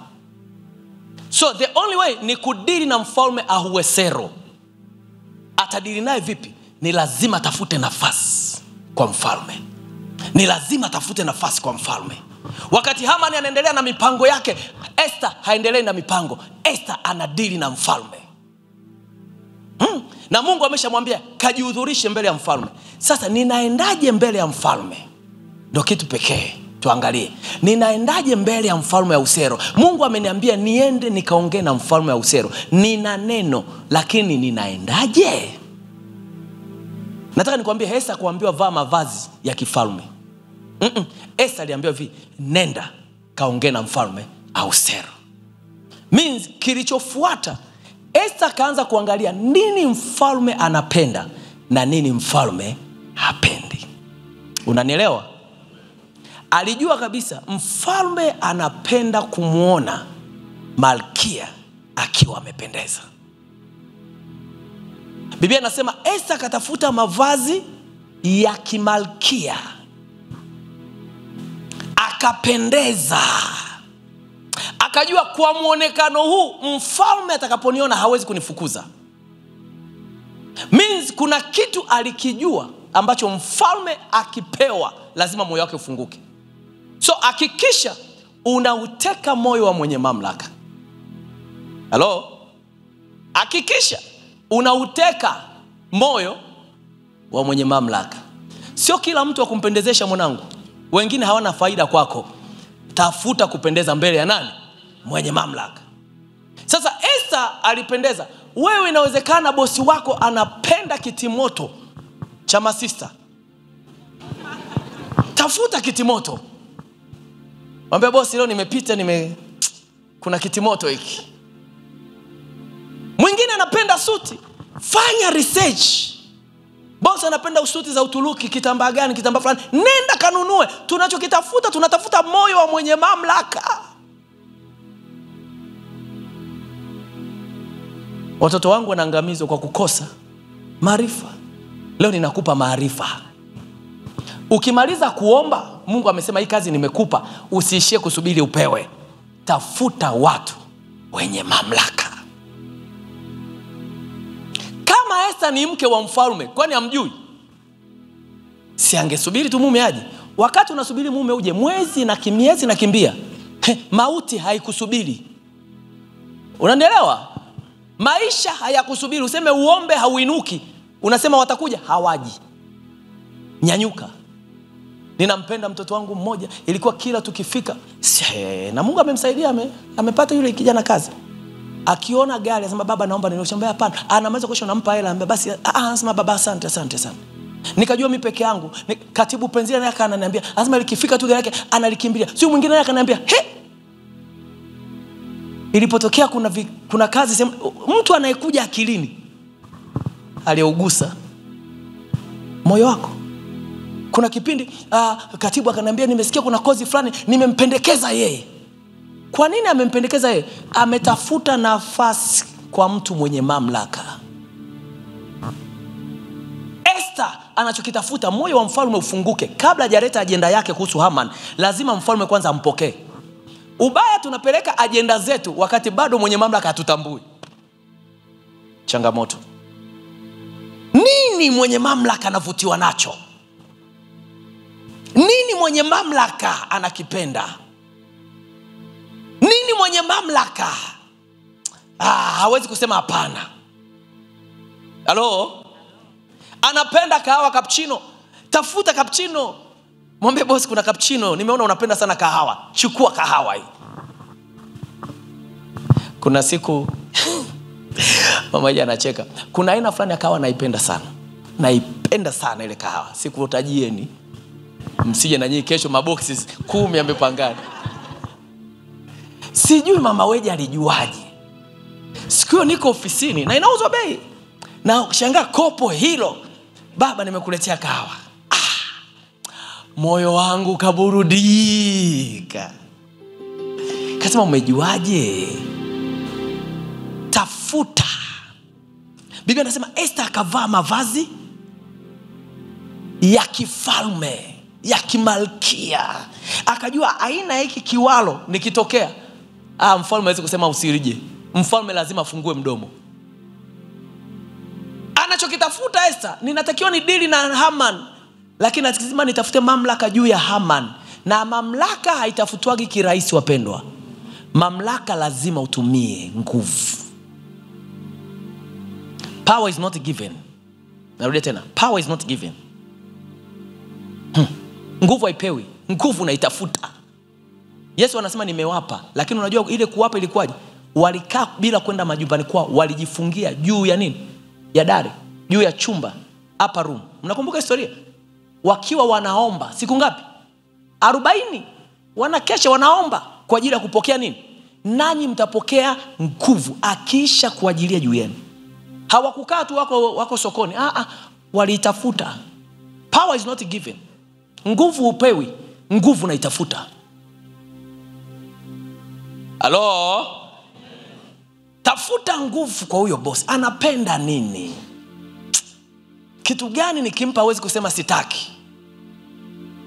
So the only way ni kudili na mfalme Ahasuero. Atadili naye vipi? Ni lazima tafute nafasi kwa mfalme. Ni lazima tafute nafasi kwa mfalme. Wakati Haman anaendelea na mipango yake, Esther haendelei na mipango. Esther anadili na mfalme. Na Mungu ameshamwambia kajihudhurishe mbele ya mfalme. Sasa ninaendaje mbele ya mfalme? Ndio kitu pekee tuangalie. Ninaendaje mbele ya mfalme Ahasuero? Mungu ameniambia niende nikaongee na mfalme Ahasuero. Nina neno, lakini ninaendaje? Nataka nikwambie, Esther kuambiwa vaa mavazi ya kifalme. Esther aliambiwa hivi, nenda kaongee na mfalme Ahasuero. Means kilichofuata, Esther kaanza kuangalia nini mfalme anapenda na nini mfalme hapendi. Unanielewa? Alijua kabisa mfalme anapenda kumuona malkia akiwa amependeza. Biblia inasema Esther katafuta mavazi ya kimalkia, akapendeza. Akajua kwa muonekano huu mfalme atakaponiona hawezi kunifukuza. Means kuna kitu alikijua ambacho mfalme akipewa lazima moyo wake ufunguke. So hakikisha unauteka moyo wa mwenye mamlaka. Hello? Hakikisha unauteka moyo wa mwenye mamlaka. Sio kila mtu akumpendezesha mwanangu. Wengine hawana faida kwako. Tafuta kupendeza mbele ya nani? Mwenye mamlaka. Sasa Esther alipendeza. Wewe inawezekana bosi wako anapenda kitimoto cha masista. Tafuta kitimoto. Mwambie bosi, leo nimepita kuna kitimoto hiki. Mwingine anapenda suti. Fanya research. Bosi anapenda suti za Uturuki, kitambaa gani, kitambaa fulani. Nenda kanunue. Tunachokitafuta, tunatafuta moyo wa mwenye mamlaka. Watoto wangu wanaangamizwa kwa kukosa maarifa. Leo ninakupa maarifa. Ukimaliza kuomba, Mungu amesema hii kazi nimekupa, usiishie kusubiri upewe. Tafuta watu wenye mamlaka. Kama Esther ni mke wa mfalme, kwani hamjui? Si angesubiri tu mume aje? Wakati unasubiri mume uje, mwezi na kimbia. Mauti haikusubiri. Unanielewa? Maisha hayakusubiri. Useme uombe hauinuki, unasema watakuja, hawaji. Nyanyuka. Ninampenda mtoto wangu mmoja, ilikuwa kila tukifika na Mungu amemsaidia, amepata yule kijana kazi. Akiona gari anasema baba naomba nioshe. Hapana, anamaliza kuosha nampa hela, basi anasema baba asante sana. Nikajua mimi peke yangu. Katibu penzia naye ananiambia lazima likifika tu gari yake analikimbilia. Sio mwingine naye akaniambia ilipotokea kuna kazi mtu anayekuja akilini aliyeugusa moyo wako. Kuna kipindi katibu akaniambia nimesikia kuna kozi fulani nimempendekeza yeye. Kwa nini amempendekeza yeye? Ametafuta nafasi kwa mtu mwenye mamlaka. Esther anachokitafuta, moyo wa mfalme ufunguke. Kabla hajaleta ajenda yake kuhusu Haman, lazima mfalme kwanza ampokee. Ubaya tunapeleka ajenda zetu wakati bado mwenye mamlaka hatutambui. Changamoto. Nini mwenye mamlaka anavutiwa nacho? Nini mwenye mamlaka anakipenda? Nini mwenye mamlaka hawezi kusema hapana? Halo? Anapenda kahawa cappuccino. Tafuta cappuccino. Mwambie boss, kuna cappuccino, nimeona unapenda sana kahawa. Chukua kahawa hii. Kuna siku mama yeye anacheka. Kuna aina fulani ya kahawa naipenda sana. Naipenda sana ile kahawa. Siku utajieni. Msije na nyinyi kesho maboxes 10 yamepangana. Sijui mama weje alijuaje. Siku niko ofisini na inauzwa bei. Na shangaa kopo hilo. Baba, nimekuletea kahawa. Moyo wangu kaburudika. Kasema umejuaje? Tafuta. Biblia inasema Esther akavaa mavazi ya kifalme, ya kimalkia. Akajua aina hiki kiwalo nikitokea, mfalme hawezi kusema usirije. Mfalme lazima afungue mdomo. Anachokitafuta Esther, ninatakiwa ni dili na Haman, lakini lazima nitafute mamlaka juu ya Haman. Na mamlaka haitafutwagi kirahisi wapendwa. Mamlaka lazima utumie nguvu. Power is not given. Narudia tena. Power is not given. Nguvu haipewi. Nguvu unaitafuta. Yesu anasema nimewapa. Lakini unajua ile kuwapa ilikuwaje? Walikaa bila kwenda majumbani kwao. Walijifungia juu ya nini? Ya dari. Juu ya chumba. Upper room. Mnakumbuka historia? Wakiwa wanaomba. Siku ngapi? 40. Wanakesha wanaomba kwa ajili ya kupokea nini? Nanyi mtapokea nguvu akiisha kuajilia juu yenu. Hawakukaa tu wako sokoni. Waliitafuta. Power is not given. Nguvu upewi. Nguvu unaitafuta. Halo? Tafuta nguvu kwa huyo boss. Anapenda nini? Kitu gani nikimpa hawezi kusema sitaki?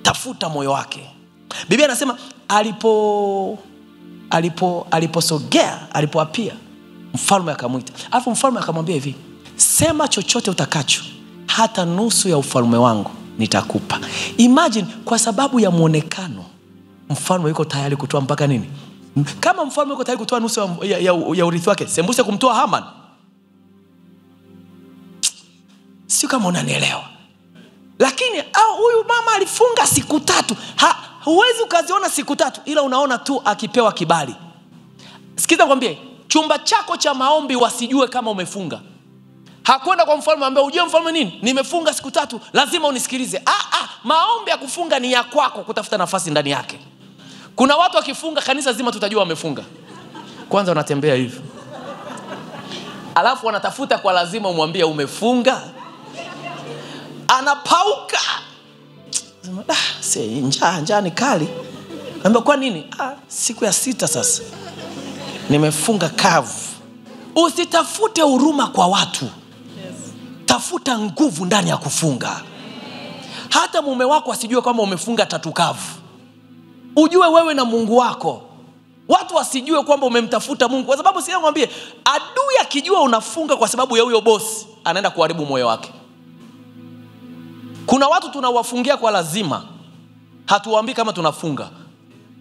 Tafuta moyo wake. Biblia inasema aliposogea, alipoapia, mfalme akamuita. Alafu mfalme akamwambia hivi, sema chochote utakacho, hata nusu ya ufalme wangu nitakupa. Imagine, kwa sababu ya muonekano mfalme yuko tayari kutoa mpaka nini? Kama mfalme yuko tayari kutoa nusu ya urithi wake, sembuse kumtoa Haman. Sio kama unanielewa. Lakini huyu mama alifunga siku 3. Huwezi ukaziona siku 3 ila unaona tu akipewa kibali. Sikiza nikwambie, chumba chako cha maombi wasijue kama umefunga. Hakwenda kwa mfalme ambaye ujue mfalme nini? Nimefunga siku 3, lazima unisikilize. Maombi ya kufunga ni ya kwako kutafuta nafasi ndani yake. Kuna watu wakifunga kanisa zima tutajua wamefunga. Kwanza wanatembea hivi. Alafu wanatafuta kwa lazima umwambie umefunga. Anapauka. Njaa ni kali. Anambia kwa nini? Siku ya 6 sasa. Nimefunga kavu. Usitafute huruma kwa watu. Yes. Tafuta nguvu ndani ya kufunga. Hata mume wako asijue kwamba umefunga 3 kavu. Ujue wewe na Mungu wako. Watu wasijue kwamba umemtafuta Mungu. Kwa sababu sio ngwambie, adui akijua unafunga kwa sababu ya huyo boss, anaenda kuharibu moyo wake. Kuna watu tunawafungia kwa lazima. Hatuwaambii kama tunafunga,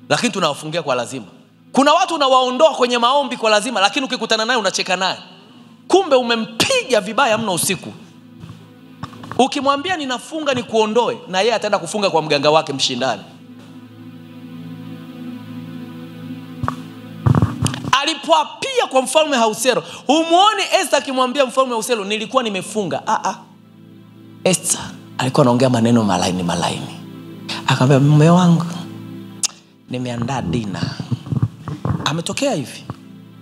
lakini tunawafungia kwa lazima. Kuna watu unawaondoa kwenye maombi kwa lazima, lakini ukikutana naye unacheka naye. Kumbe umempiga vibaya mno usiku. Ukimwambia ninafunga ni kuondoe, na yeye ataenda kufunga kwa mganga wake mshindani. Alipoapia kwa mfalme Ahasuero, umuone Esther akimwambia mfalme Ahasuero, nilikuwa nimefunga. Esther alikuwa anaongea maneno malaini. Akamwambia, mume wangu, nimeandaa dina. Ametokea hivi.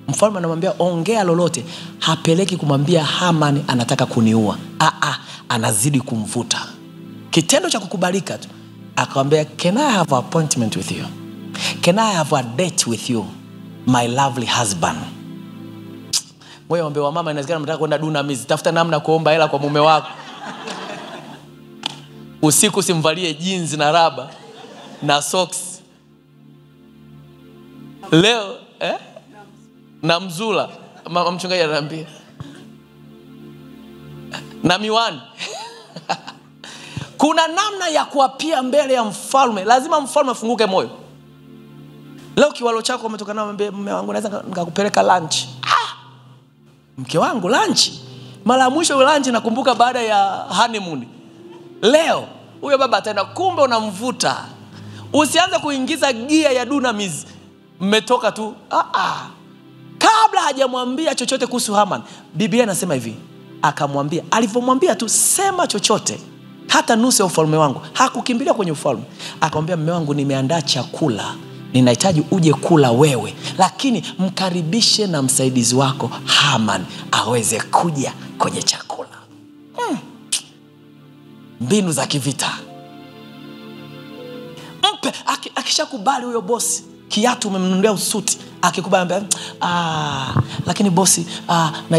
Mfalme anamwambia ongea lolote. Hapeleki kumwambia Haman anataka kuniua. Anazidi kumvuta. Kitendo cha kukubalika tu. Akamwambia, can I have an appointment with you? Can I have a date with you? my lovely husband. Wewe ombe wa mama, inawezekana mtaka kwenda Dunamis, tafuta namna kuomba hela kwa mume wako. Usiku simvalie jeans na raba na socks. Leo na mzula, mama mchungaji ananiambia, na miwani. Kuna namna ya kuapia mbele ya mfalme. Lazima mfalme afunguke moyo. Leo kiwalo chako umetoka nao, mume wangu naweza nikakupeleka lunch. Mke wangu lunch? Mara mwisho lunch nakumbuka baada ya honeymoon. Leo huyo baba ataenda, kumbe unamvuta. Usianze kuingiza gia ya Dunamis. Mmetoka tu. Kabla hajamwambia chochote kuhusu Haman, Biblia inasema hivi, akamwambia, alivyomwambia tu sema chochote, hata nusu ya ufalme wangu. Hakukimbilia kwenye ufalme. Akamwambia, mume wangu, nimeandaa chakula, ninahitaji uje kula wewe, lakini mkaribishe na msaidizi wako Haman aweze kuja kwenye chakula. Mbinu za kivita. Mpe, akishakubali huyo bosi, kiatu umemnunulia usuti, akikubali, lakini bosi,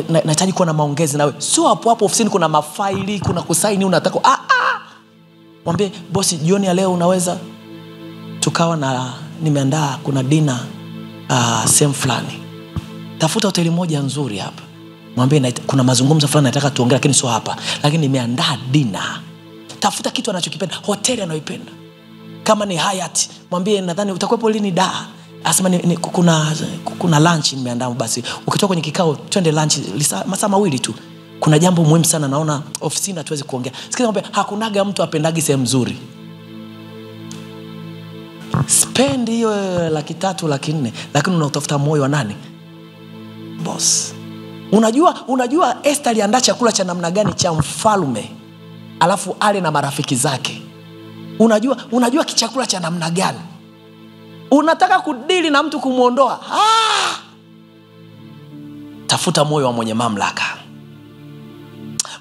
nahitaji kuwa na maongezi nawe. Sio hapo hapo ofisini kuna mafaili, kuna kusaini unataka. Mwambie bosi, jioni ya leo unaweza tukawa na, nimeandaa kuna dinner sehemu fulani. Tafuta hoteli moja nzuri hapa. Mwambie kuna mazungumzo fulani nataka tuongee, lakini sio hapa, lakini nimeandaa dinner. Tafuta kitu anachokipenda, hoteli anayoipenda. Kama ni Hyatt, mwambie nadhani utakuwepo lini da. Asema kuna lunch nimeandaa, basi ukitoka kwenye kikao twende lunch masaa mawili tu. Kuna jambo muhimu sana naona ofisini hatuwezi kuongea. Sikiza, mwambie hakunaga mtu apendagi sehemu nzuri. Spend hiyo 300,000 400,000, lakini unatafuta moyo wa nani? Boss. Unajua Esther aliandaa chakula cha namna gani cha mfalme, alafu ale na marafiki zake. Unajua kichakula cha namna gani? Unataka kudili na mtu kumuondoa? Tafuta moyo wa mwenye mamlaka.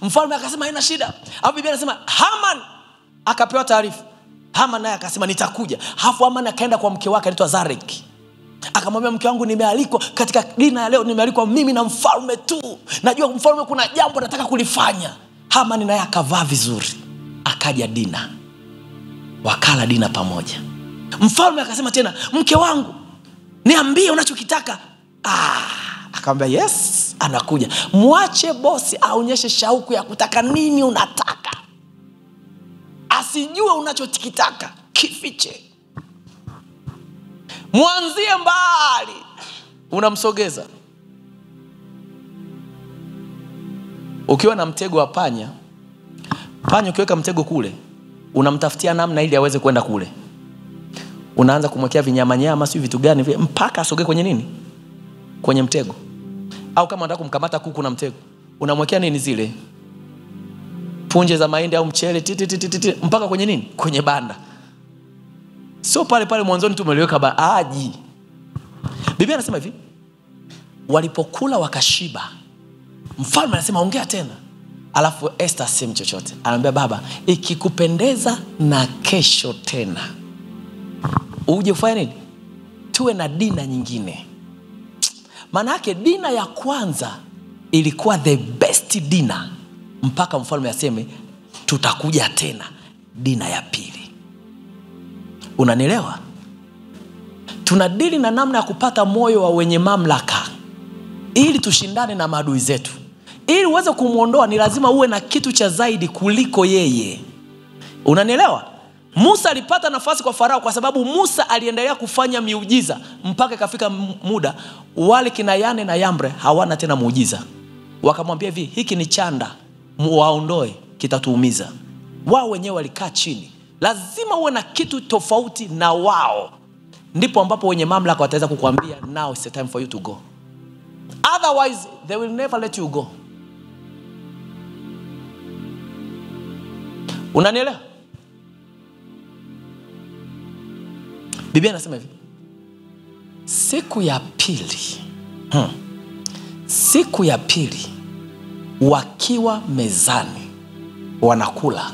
Mfalme akasema haina shida. Hapo Biblia inasema Haman akapewa taarifa. Haman naye akasema nitakuja. Hafu Haman akaenda kwa mke wake anaitwa Zareki. Akamwambia, mke wangu, nimealikwa katika dina ya leo, nimealikwa mimi na mfalme tu. Najua mfalme kuna jambo nataka kulifanya. Haman naye akavaa vizuri, akaja dina. Wakala dina pamoja. Mfalme akasema tena, mke wangu, niambie unachokitaka. Akamwambia yes, anakuja. Mwache bosi aonyeshe shauku ya kutaka nini unataka. Asijue unachokitaka, kifiche. Mwanzie mbali, unamsogeza. Ukiwa na mtego wa panya ukiweka mtego kule, unamtafutia namna ili aweze kwenda kule. Unaanza kumwekea vinyama sio vitu gani vile mpaka asogee kwenye nini? Kwenye mtego. Au kama unataka kumkamata kuku na mtego, unamwekea nini zile? Punje za mahindi au mchele mpaka kwenye nini? Kwenye banda. Sio pale mwanzoni tu umeliweka aji. Biblia inasema hivi, walipokula wakashiba, mfalme anasema ongea tena. Alafu Esther sema chochote. Anamwambia, baba, ikikupendeza na kesho tena uje ufanye nini? Tuwe na dina nyingine. Maana yake dina ya kwanza ilikuwa the best dina, mpaka mfalme aseme tutakuja tena dina ya pili. Unanielewa? Tunadili na namna ya kupata moyo wa wenye mamlaka ili tushindane na maadui zetu. Ili uweze kumuondoa ni lazima uwe na kitu cha zaidi kuliko yeye. Unanielewa? Musa alipata nafasi kwa Farao kwa sababu Musa aliendelea kufanya miujiza mpaka ikafika muda wale kina Yane na Yambre hawana tena muujiza. Wakamwambia hivi, hiki ni chanda, waondoe, kitatuumiza. Wao wenyewe walikaa chini. Lazima uwe na kitu tofauti na wao, ndipo ambapo wenye mamlaka wataweza kukuambia now it's the time for you to go. Otherwise they will never let you go. Unanielewa? Biblia inasema hivi, siku ya pili wakiwa mezani wanakula,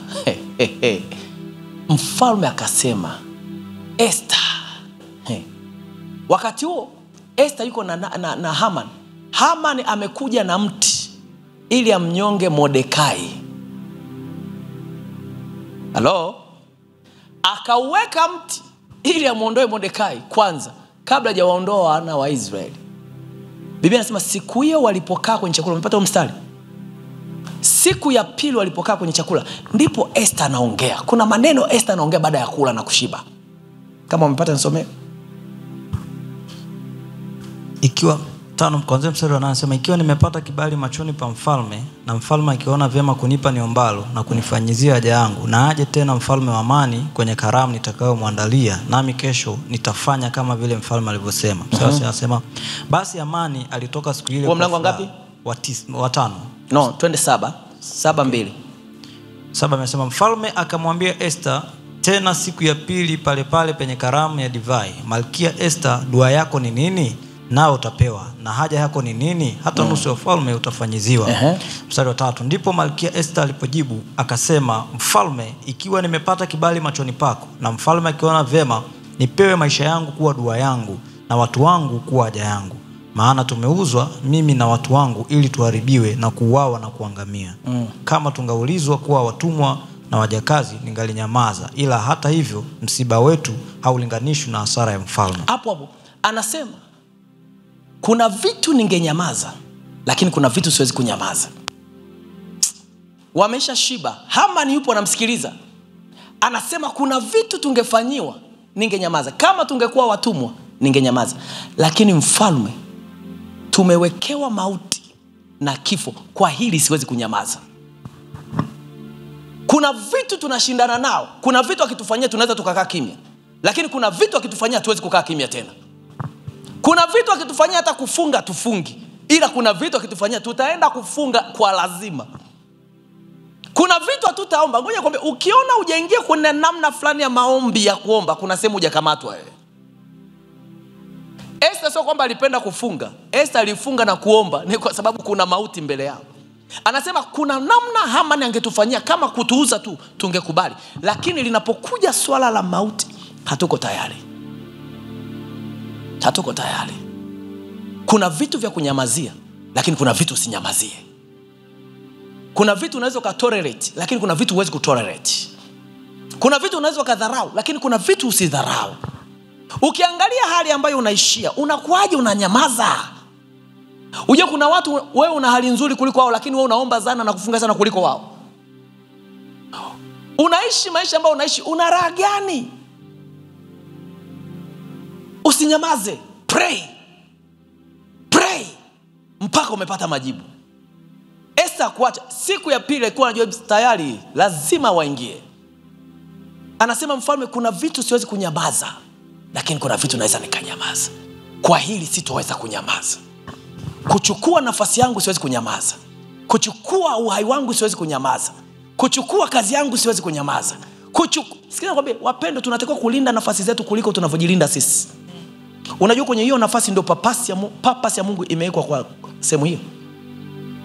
mfalme akasema, Esther. Wakati huo Esther yuko na Haman. Haman amekuja na mti ili amnyonge Mordekai. Halo? Akauweka mti ili amuondoe Mordekai kwanza kabla hajawaondoa wana wa Israeli. Biblia inasema siku hiyo walipokaa kwenye chakula, umepata mstari? Siku ya pili walipokaa kwenye chakula ndipo Esther anaongea. Kuna maneno Esther anaongea baada ya kula na kushiba. Kama umepata nisomee. Ikiwa 5 kuanzia mstari wa 8 anasema ikiwa nimepata kibali machoni pa mfalme na mfalme akiona vyema kunipa niombalo na kunifanyizia haja yangu, na aje tena mfalme wa amani kwenye karamu nitakayomwandalia, nami kesho nitafanya kama vile mfalme alivyosema. Sasa anasema basi Amani alitoka siku ile. Kwa mlango ngapi? Wa 5. No, 27. 7:2. 7 amesema mfalme akamwambia Esther tena siku ya pili pale pale penye karamu ya divai, Malkia Esther, dua yako ni nini? Nao utapewa, na haja yako ni nini? Hata nusu ya ufalme utafanyiziwa. Mstari wa 3, ndipo Malkia Esther alipojibu akasema, mfalme, ikiwa nimepata kibali machoni pako na mfalme akiona vyema, nipewe maisha yangu kuwa dua yangu na watu wangu kuwa haja yangu, maana tumeuzwa mimi na watu wangu ili tuharibiwe na kuuawa na kuangamia. Kama tungaulizwa kuwa watumwa na wajakazi ningalinyamaza, ila hata hivyo msiba wetu haulinganishwi na hasara ya mfalme. Hapo anasema kuna vitu ningenyamaza, lakini kuna vitu siwezi kunyamaza. Wamesha shiba. Haman yupo anamsikiliza. Anasema kuna vitu tungefanyiwa ningenyamaza. Kama tungekuwa watumwa ningenyamaza. Lakini mfalme, tumewekewa mauti na kifo, kwa hili siwezi kunyamaza. Kuna vitu tunashindana nao. Kuna vitu akitufanyia tunaweza tukakaa kimya. Lakini kuna vitu akitufanyia tuwezi kukaa kimya tena. Kuna vitu akitufanyia hata kufunga tufungi. Ila kuna vitu akitufanyia tutaenda kufunga kwa lazima. Kuna vitu hatutaomba. Ngoja kwambie, ukiona hujaingia kwenye namna fulani ya maombi ya kuomba, kuna sehemu hujakamatwa wewe. Esther sio kwamba alipenda kufunga. Esther alifunga na kuomba ni kwa sababu kuna mauti mbele yao. Anasema kuna namna Haman angetufanyia, kama kutuuza tu tungekubali. Lakini linapokuja swala la mauti, hatuko tayari. Hatuko tayari. Kuna vitu vya kunyamazia, lakini kuna vitu usinyamazie. Kuna vitu unaweza kutolerate, lakini kuna vitu huwezi kutolerate. Kuna vitu unaweza kudharau, lakini kuna vitu usidharau. Ukiangalia hali ambayo unaishia, unakuaje unanyamaza? Uje kuna watu wewe una hali nzuri kuliko wao, lakini wewe unaomba sana na kufunga sana kuliko wao. Unaishi maisha ambayo unaishi, una raha gani? Usinyamaze. Pray. Pray mpaka umepata majibu. Esther kuacha siku ya pili alikuwa anajua tayari lazima waingie. Anasema mfalme, kuna vitu siwezi kunyamaza, lakini kuna vitu naweza nikanyamaza. Kwa hili sitoweza kunyamaza. Kuchukua nafasi yangu siwezi kunyamaza. Kuchukua uhai wangu siwezi kunyamaza. Kuchukua kazi yangu siwezi kunyamaza. Sikia nakwambia, wapendo, tunatakiwa kulinda nafasi zetu kuliko tunavyojilinda sisi. Unajua kwenye hiyo nafasi ndio purpose ya Mungu imewekwa kwa sehemu hiyo.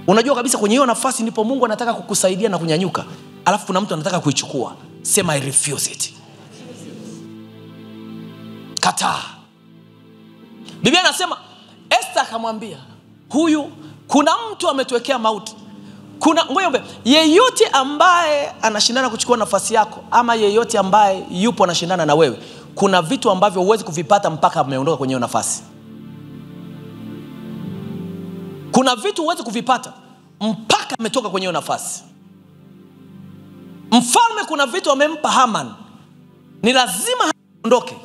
Unajua kabisa kwenye hiyo nafasi ndipo Mungu anataka kukusaidia na kunyanyuka. Alafu kuna mtu anataka kuichukua. Sema I refuse it. Kataa. Biblia inasema Esther akamwambia, huyu kuna mtu ametuwekea mauti. Kuna ngoja yeyote ambaye anashindana kuchukua nafasi yako, ama yeyote ambaye yupo anashindana na wewe, kuna vitu ambavyo huwezi kuvipata mpaka ameondoka kwenye hiyo nafasi. Kuna vitu huwezi kuvipata mpaka ametoka kwenye hiyo nafasi. Mfalme kuna vitu amempa Haman, ni lazima aondoke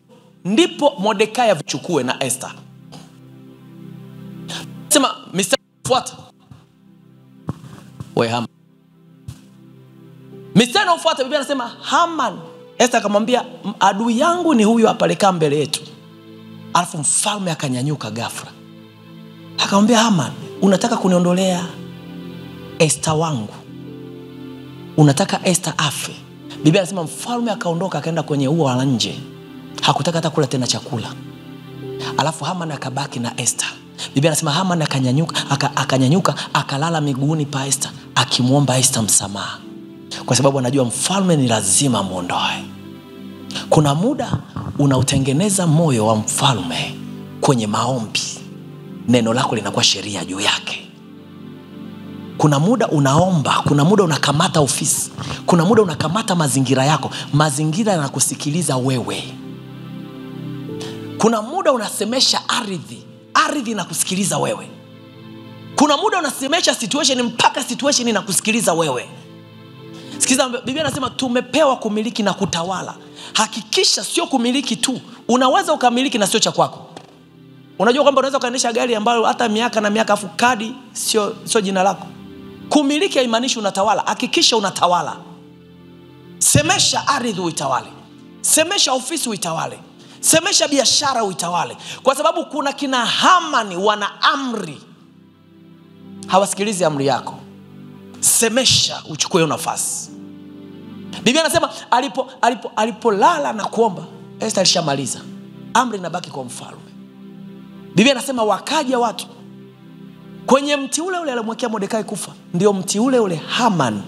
ndipo Mordekai avichukue na Esther. Sema mistari ufuata. Wewe Haman. Mistari ufuata, Biblia inasema Haman, Esther akamwambia adui yangu ni huyu hapa alikaa mbele yetu. Alafu mfalme akanyanyuka ghafla. Akamwambia Haman, unataka kuniondolea Esther wangu? Unataka Esther afe? Biblia inasema mfalme akaondoka akaenda kwenye ua la nje. Hakutaka hata kula tena chakula. Alafu Haman akabaki na Esther. Biblia inasema Haman akanyanyuka akalala miguuni pa Esther akimuomba Esther msamaha. Kwa sababu anajua mfalme ni lazima muondoe. Kuna muda unautengeneza moyo wa mfalme kwenye maombi. neno lako linakuwa sheria juu yake. Kuna muda unaomba, kuna muda unakamata ofisi, kuna muda unakamata mazingira yako, mazingira yanakusikiliza wewe. Kuna muda unasemesha ardhi, ardhi inakusikiliza wewe. Kuna muda unasemesha situation mpaka situation inakusikiliza wewe. Sikiza, Biblia inasema tumepewa kumiliki na kutawala. Hakikisha sio kumiliki tu, unaweza ukamiliki na sio cha kwako. Unajua kwamba unaweza ukaendesha gari ambayo hata miaka na miaka afu kadi sio jina lako. Kumiliki haimaanishi unatawala. Hakikisha unatawala. Semesha ardhi uitawale. Semesha ofisi uitawale. Semesha biashara uitawale. Kwa sababu kuna kina Hamani wana amri, hawasikilizi amri yako. Semesha uchukue nafasi. Biblia inasema alipolala na kuomba, Esther alishamaliza. Amri inabaki kwa mfalme. Biblia inasema wakaja watu kwenye mti ule ule alimwekea Mordekai kufa, ndio mti ule ule Haman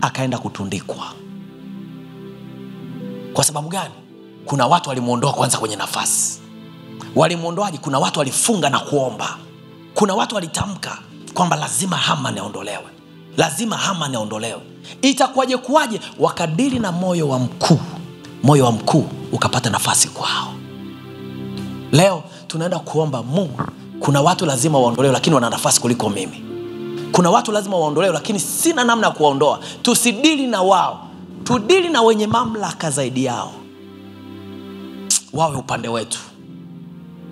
akaenda kutundikwa. Kwa sababu gani? Kuna watu walimuondoa kwanza kwenye nafasi. Walimuondoaje? Kuna watu walifunga na kuomba. Kuna watu walitamka kwamba lazima Haman aondolewe. Lazima Haman aondolewe. Itakuwaje kuwaje? Wakadili na moyo wa mkuu. Moyo wa mkuu ukapata nafasi kwao. Leo tunaenda kuomba Mungu, kuna watu lazima waondolewe lakini wana nafasi kuliko mimi. Kuna watu lazima waondolewe lakini sina namna ya kuwaondoa. Tusidili na wao. Tudili na wenye mamlaka zaidi yao. Wawe upande wetu.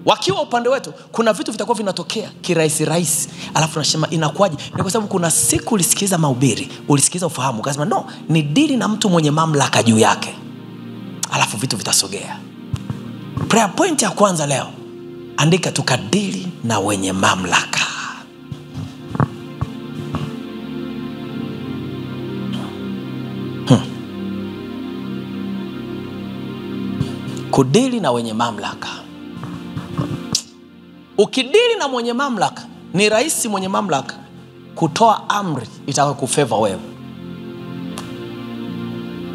Wakiwa upande wetu, kuna vitu vitakuwa vinatokea kirahisi. Alafu nasema inakuwaje? Ni kwa sababu kuna siku ulisikiza mahubiri, ulisikiza ufahamu, ukasema no, ni dili na mtu mwenye mamlaka juu yake. Alafu vitu vitasogea. Prayer point ya kwanza leo, andika tukadili na wenye mamlaka. Kudili na wenye mamlaka. Ukidili na mwenye mamlaka, ni rahisi mwenye mamlaka kutoa amri itakayokufavor wewe.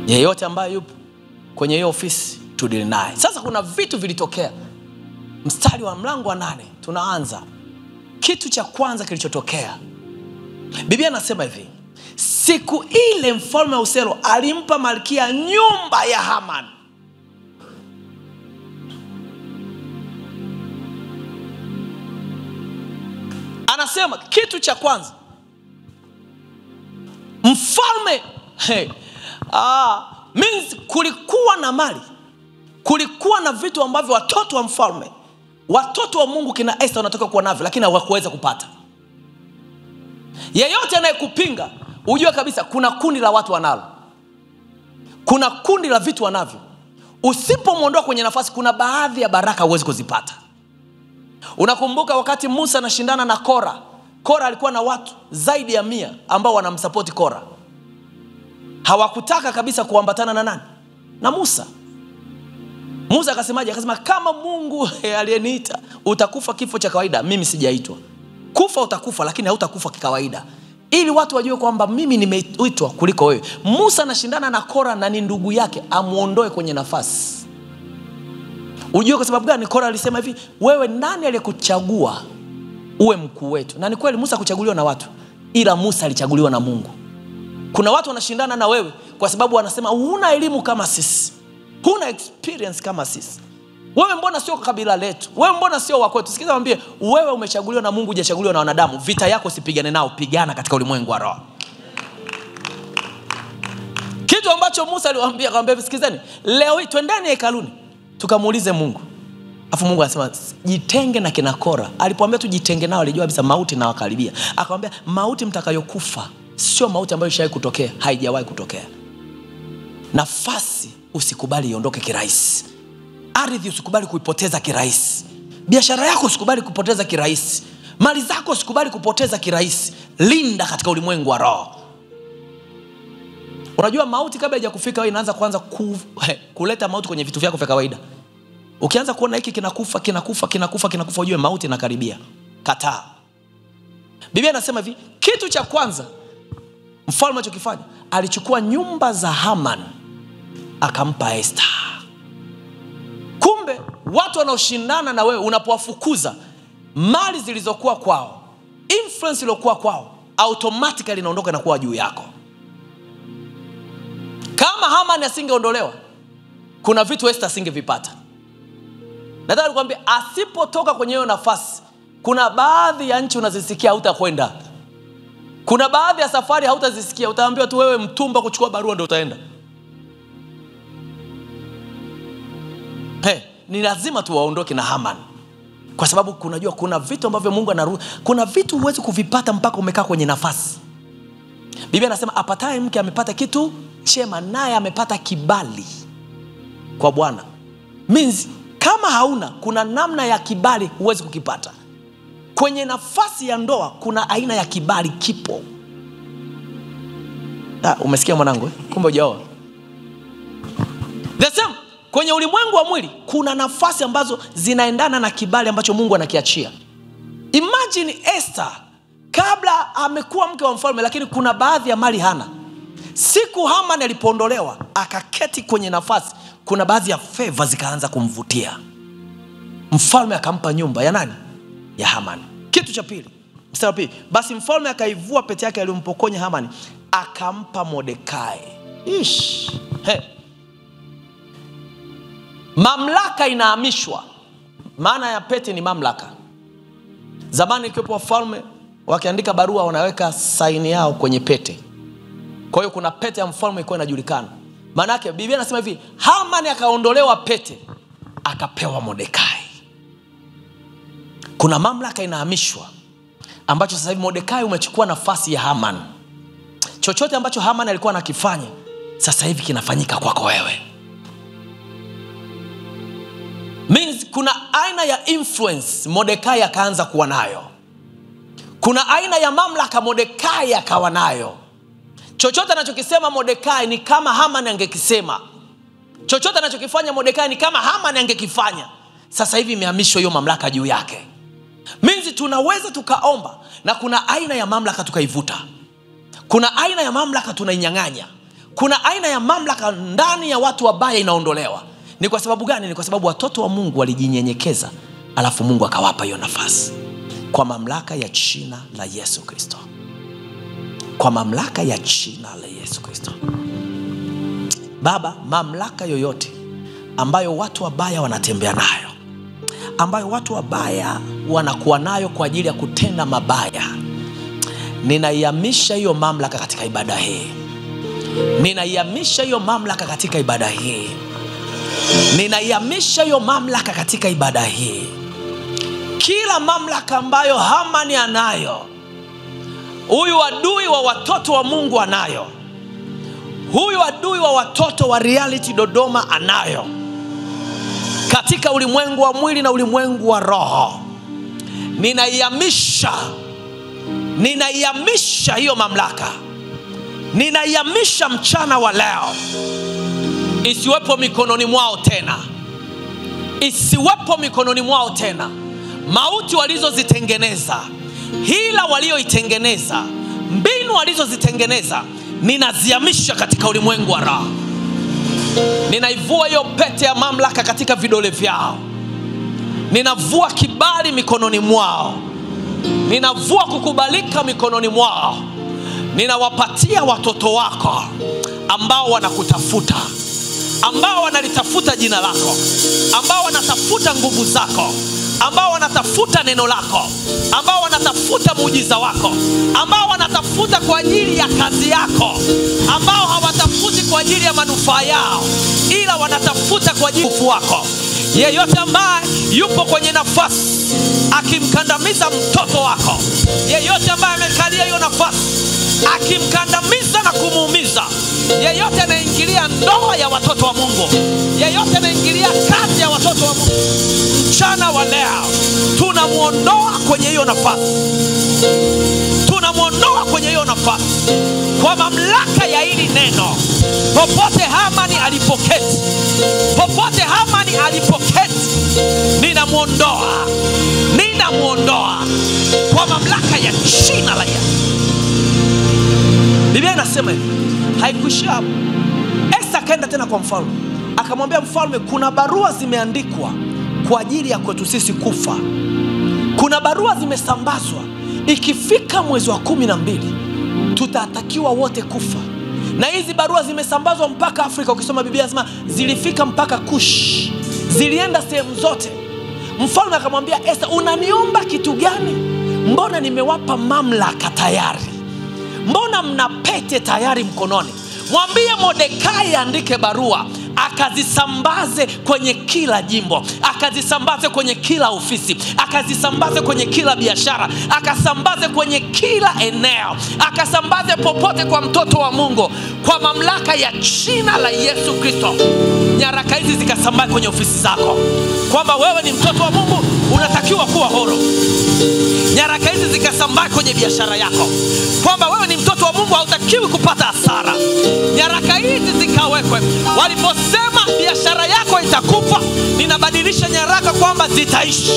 Yeyote ambaye yupo kwenye hiyo ofisi tudili naye. Sasa kuna vitu vilitokea. Mstari wa mlango wa 8 tunaanza. Kitu cha kwanza kilichotokea, Biblia inasema hivi: siku ile mfalme Ahasuero alimpa malkia nyumba ya Haman. Anasema kitu cha kwanza, mfalme means kulikuwa na mali, kulikuwa na vitu ambavyo watoto wa mfalme, watoto wa Mungu kina Esther wanatoka kuwa navyo lakini hawakuweza kupata. Yeyote anayekupinga, ujue kabisa kuna kundi la watu wanalo. Kuna kundi la vitu wanavyo. Usipomuondoa kwenye nafasi, kuna baadhi ya baraka huwezi kuzipata. Unakumbuka wakati Musa anashindana na Kora. Kora alikuwa na watu zaidi ya 100 ambao wanamsupport Kora. Hawakutaka kabisa kuambatana na nani? Na Musa. Musa akasemaje? Akasema kama Mungu aliyeniita utakufa kifo cha kawaida, mimi sijaitwa. Kufa utakufa lakini hautakufa kikawaida. Ili watu wajue kwamba mimi nimeitwa kuliko wewe. Musa anashindana na Kora na ni ndugu yake, amuondoe kwenye nafasi. Ujue kwa sababu gani? Kora alisema hivi, wewe nani aliyekuchagua uwe mkuu wetu? Na ni kweli Musa kuchaguliwa na watu, ila Musa alichaguliwa na Mungu. Kuna watu wanashindana na wewe kwa sababu wanasema huna elimu kama sisi, huna experience kama sisi. Wewe mbona sio kabila letu? Wewe mbona sio wa kwetu? Sikiza mwambie, wewe umechaguliwa na Mungu, hujachaguliwa na wanadamu. Vita yako usipigane nao, pigana katika ulimwengu wa roho. Kitu ambacho Musa aliwaambia, akamwambia sikizeni, leo hii twendeni hekaluni tukamuulize Mungu. Afu Mungu anasema jitenge na kina Kora. Alipoambia tujitenge nao, alijua kabisa mauti na wakaribia. Akamwambia mauti mtakayokufa sio mauti ambayo ishawahi kutokea, haijawahi kutokea. Nafasi usikubali iondoke kirahisi. Ardhi usikubali kuipoteza kirahisi. Biashara yako usikubali kupoteza kirahisi. Mali zako usikubali kupoteza kirahisi. Linda katika ulimwengu wa roho. Unajua mauti kabla haijakufika wewe inaanza kwanza kuleta mauti kwenye vitu vyako vya kawaida. Ukianza kuona hiki kinakufa, ujue mauti inakaribia. Kataa. Biblia inasema hivi, kitu cha kwanza mfalme alichokifanya, alichukua nyumba za Haman akampa Esther. Kumbe watu wanaoshindana na wewe unapowafukuza, mali zilizokuwa kwao, influence iliyokuwa kwao, automatically inaondoka na kuwa juu yako. Kama Haman asingeondolewa, kuna vitu Esther asingevipata. Nataka nikwambie, asipotoka kwenye hiyo nafasi, kuna baadhi ya nchi unazisikia hutakwenda. Kuna baadhi ya safari hautazisikia, utaambiwa tu wewe mtumba kuchukua barua ndio utaenda. Ni lazima tuwaondoke na Haman. Kwa sababu kunajua kuna vitu ambavyo Mungu anaruhusu. Kuna vitu huwezi kuvipata mpaka umekaa kwenye nafasi. Biblia inasema apataye mke amepata kitu chema, naye amepata kibali kwa Bwana. Means kama hauna, kuna namna ya kibali huwezi kukipata. Kwenye nafasi ya ndoa kuna aina ya kibali kipo. Umesikia mwanangu? Kumbe hujaoa. The same kwenye ulimwengu wa mwili kuna nafasi ambazo zinaendana na kibali ambacho Mungu anakiachia. Imagine Esther kabla amekuwa mke wa mfalme, lakini kuna baadhi ya mali hana. Siku Haman alipoondolewa akaketi kwenye nafasi, kuna baadhi ya favor zikaanza kumvutia. Mfalme akampa nyumba ya nani? Ya Haman. Kitu cha pili, mstari wa pili, basi mfalme akaivua pete yake aliyompokonya Haman, akampa Mordekai. Mamlaka inahamishwa. Maana ya pete ni mamlaka. Zamani ikiwepo wafalme wakiandika barua wanaweka saini yao kwenye pete. Kwa hiyo kuna pete ya mfalme ilikuwa inajulikana. Maana yake Biblia inasema hivi, Haman akaondolewa pete, akapewa Mordekai. Kuna mamlaka inahamishwa, ambacho sasa hivi Mordekai umechukua nafasi ya Haman. Chochote ambacho Haman alikuwa anakifanya, sasa hivi kinafanyika kwako wewe. Means kuna aina ya influence Mordekai akaanza kuwa nayo. Kuna aina ya mamlaka Mordekai akawa nayo. Chochote anachokisema Mordekai ni kama Haman angekisema. Chochote anachokifanya Mordekai ni kama Haman angekifanya. Sasa hivi imehamishwa hiyo mamlaka juu yake. Means tunaweza tukaomba na kuna aina ya mamlaka tukaivuta. Kuna aina ya mamlaka tunainyang'anya. Kuna aina ya mamlaka ndani ya watu wabaya inaondolewa. Ni kwa sababu gani? Ni kwa sababu watoto wa Mungu walijinyenyekeza, alafu Mungu akawapa hiyo nafasi. Kwa mamlaka ya jina la Yesu Kristo. Kwa mamlaka ya jina la Yesu Kristo. Baba, mamlaka yoyote ambayo watu wabaya wanatembea nayo, ambayo watu wabaya wanakuwa nayo kwa ajili ya kutenda mabaya, ninaihamisha hiyo mamlaka katika ibada hii. Ninaihamisha hiyo mamlaka katika ibada hii. Ninaihamisha hiyo mamlaka katika ibada hii. Kila mamlaka ambayo Haman anayo, huyu adui wa watoto wa Mungu anayo, huyu adui wa watoto wa Reality Dodoma anayo, katika ulimwengu wa mwili na ulimwengu wa roho, ninaihamisha hiyo mamlaka. Ninaihamisha mchana wa leo. Isiwepo mikononi mwao tena. Isiwepo mikononi mwao tena. Mauti walizozitengeneza, hila walioitengeneza, mbinu walizozitengeneza, ninazihamisha katika ulimwengu wa roho. Ninaivua hiyo pete ya mamlaka katika vidole vyao. Ninavua kibali mikononi mwao. Ninavua kukubalika mikononi mwao. Ninawapatia watoto wako ambao wanakutafuta, ambao wanalitafuta jina lako, ambao wanatafuta nguvu zako, ambao wanatafuta neno lako, ambao wanatafuta muujiza wako, ambao wanatafuta kwa ajili ya kazi yako, ambao hawatafuti kwa ajili ya manufaa yao, ila wanatafuta kwa ajili ya ufu wako. Yeyote ambaye yupo kwenye nafasi akimkandamiza mtoto wako, yeyote ambaye amekalia hiyo nafasi akimkandamiza na kumuumiza, yeyote anaingilia ndoa ya watoto wa Mungu, yeyote anaingilia kazi ya watoto wa Mungu, mchana wa leo tunamuondoa kwenye hiyo nafasi. Tunamuondoa kwenye hiyo nafasi kwa mamlaka ya hili neno. Popote Hamani alipoketi, popote Hamani alipoketi, ninamuondoa kwa mamlaka ya jina la Yesu. Biblia inasema hivi, haikuishia hapo. Esther akaenda tena kwa mfalme, akamwambia mfalme, kuna barua zimeandikwa kwa ajili ya kwetu sisi kufa. Kuna kuna barua zimesambazwa, ikifika mwezi wa 12 tutatakiwa wote kufa. Na hizi barua zimesambazwa mpaka Afrika. Ukisoma Biblia inasema zilifika mpaka Kush, zilienda sehemu zote. Mfalme akamwambia Esta, unaniomba kitu gani? Mbona nimewapa mamlaka tayari, mbona mna pete tayari mkononi? Mwambie Mordekai andike barua, akazisambaze kwenye kila jimbo, akazisambaze kwenye kila ofisi, akazisambaze kwenye kila biashara, akasambaze kwenye kila eneo, akasambaze popote kwa mtoto wa Mungu, kwa mamlaka ya jina la Yesu Kristo. Nyaraka hizi zikasambaze kwenye ofisi zako, kwamba wewe ni mtoto wa Mungu, unatakiwa kuwa huru. Nyaraka hizi zikasambaze kwenye biashara yako, kwamba wewe ni mtoto wa Mungu, hautakiwi kupata hasara. Nyaraka hizi zikawekwe. Waliposema biashara yako itakufa, ninabadilisha nyaraka kwamba zitaishi.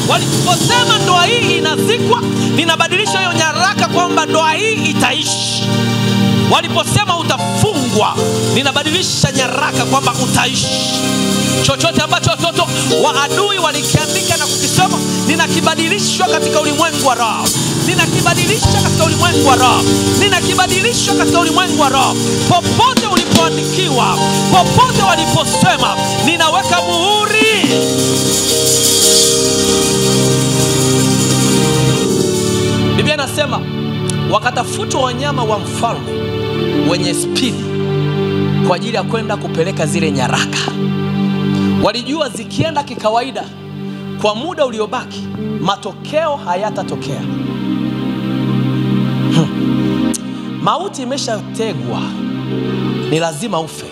Waliposema ndoa hii inazikwa, ninabadilisha hiyo nyaraka kwamba ndoa hii itaishi. Waliposema utafungwa, ninabadilisha nyaraka kwamba utaishi. Chochote ambacho watoto wa adui walikiandika na kukisoma, ninakibadilishwa katika ulimwengu wa roho. Ninakibadilisha katika ulimwengu wa roho. Ninakibadilisha katika ulimwengu wa roho. Popote ulipoandikiwa, popote waliposema, ninaweka muhuri. Biblia inasema wakatafutwa wanyama wa mfalme wenye spidi kwa ajili ya kwenda kupeleka zile nyaraka. Walijua zikienda kikawaida, kwa muda uliobaki matokeo hayatatokea. Mauti imeshategwa, ni lazima ufe,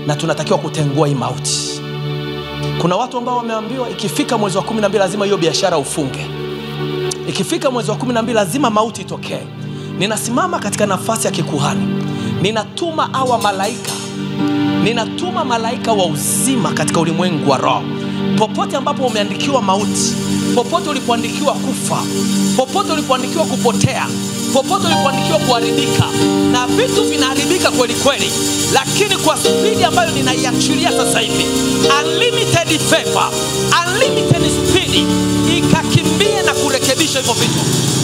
na tunatakiwa kutengua hii mauti. Kuna watu ambao wameambiwa ikifika mwezi wa 12 lazima hiyo biashara ufunge. Ikifika mwezi wa 12 lazima mauti itokee. Ninasimama katika nafasi ya kikuhani, ninatuma hawa malaika, ninatuma malaika wa uzima katika ulimwengu wa roho. Popote ambapo umeandikiwa mauti, popote ulipoandikiwa kufa, popote ulipoandikiwa kupotea, popote ulipoandikiwa kuharibika, na vitu vinaharibika kweli kweli, lakini kwa spidi ambayo ninaiachilia sasa hivi, unlimited favor, unlimited speed, ikakimbie na kurekebisha hivyo vitu.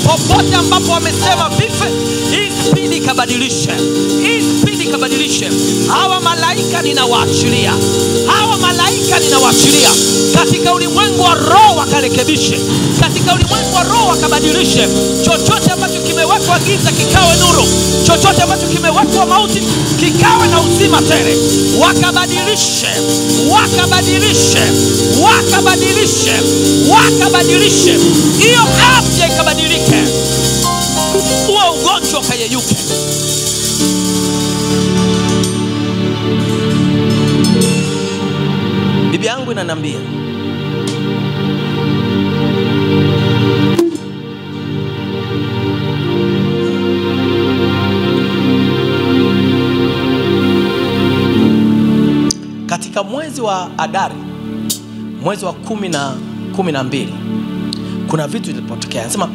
Popote ambapo wamesema vife, hii speed ikabadilishe, hii speed ikabadilishe. Hawa malaika ninawaachilia, hawa malaika ninawaachilia katika ulimwengu wa roho, wakarekebishe katika ulimwengu wa roho, wakabadilishe. Chochote ambacho kimewekwa giza kikawe nuru, chochote ambacho kimewekwa mauti kikawe na uzima tele. Wakabadilishe, wakabadilishe, wakabadilishe, wakabadilishe. Hiyo afya ikabadilike, huo ugonjwa ukayeyuke. Bibi yangu inaniambia katika mwezi wa Adari, mwezi wa 10 na 12, kuna vitu vilipotokea. Anasema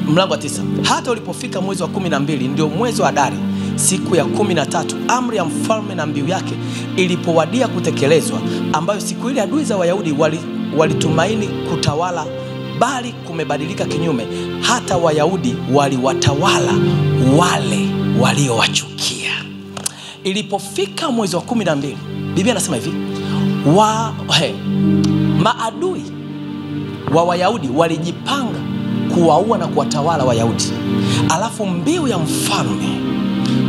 mlango wa 9, hata ulipofika mwezi wa 12, ndio mwezi wa Adari, siku ya 13, amri ya mfalme na mbiu yake ilipowadia kutekelezwa, ambayo siku ile adui za Wayahudi walitumaini kutawala, bali kumebadilika kinyume, hata Wayahudi waliwatawala wale waliowachukia. Ilipofika mwezi wa 12, Biblia inasema hivi, maadui wa Wayahudi walijipanga kuwaua na kuwatawala Wayahudi. Alafu mbiu ya mfalme,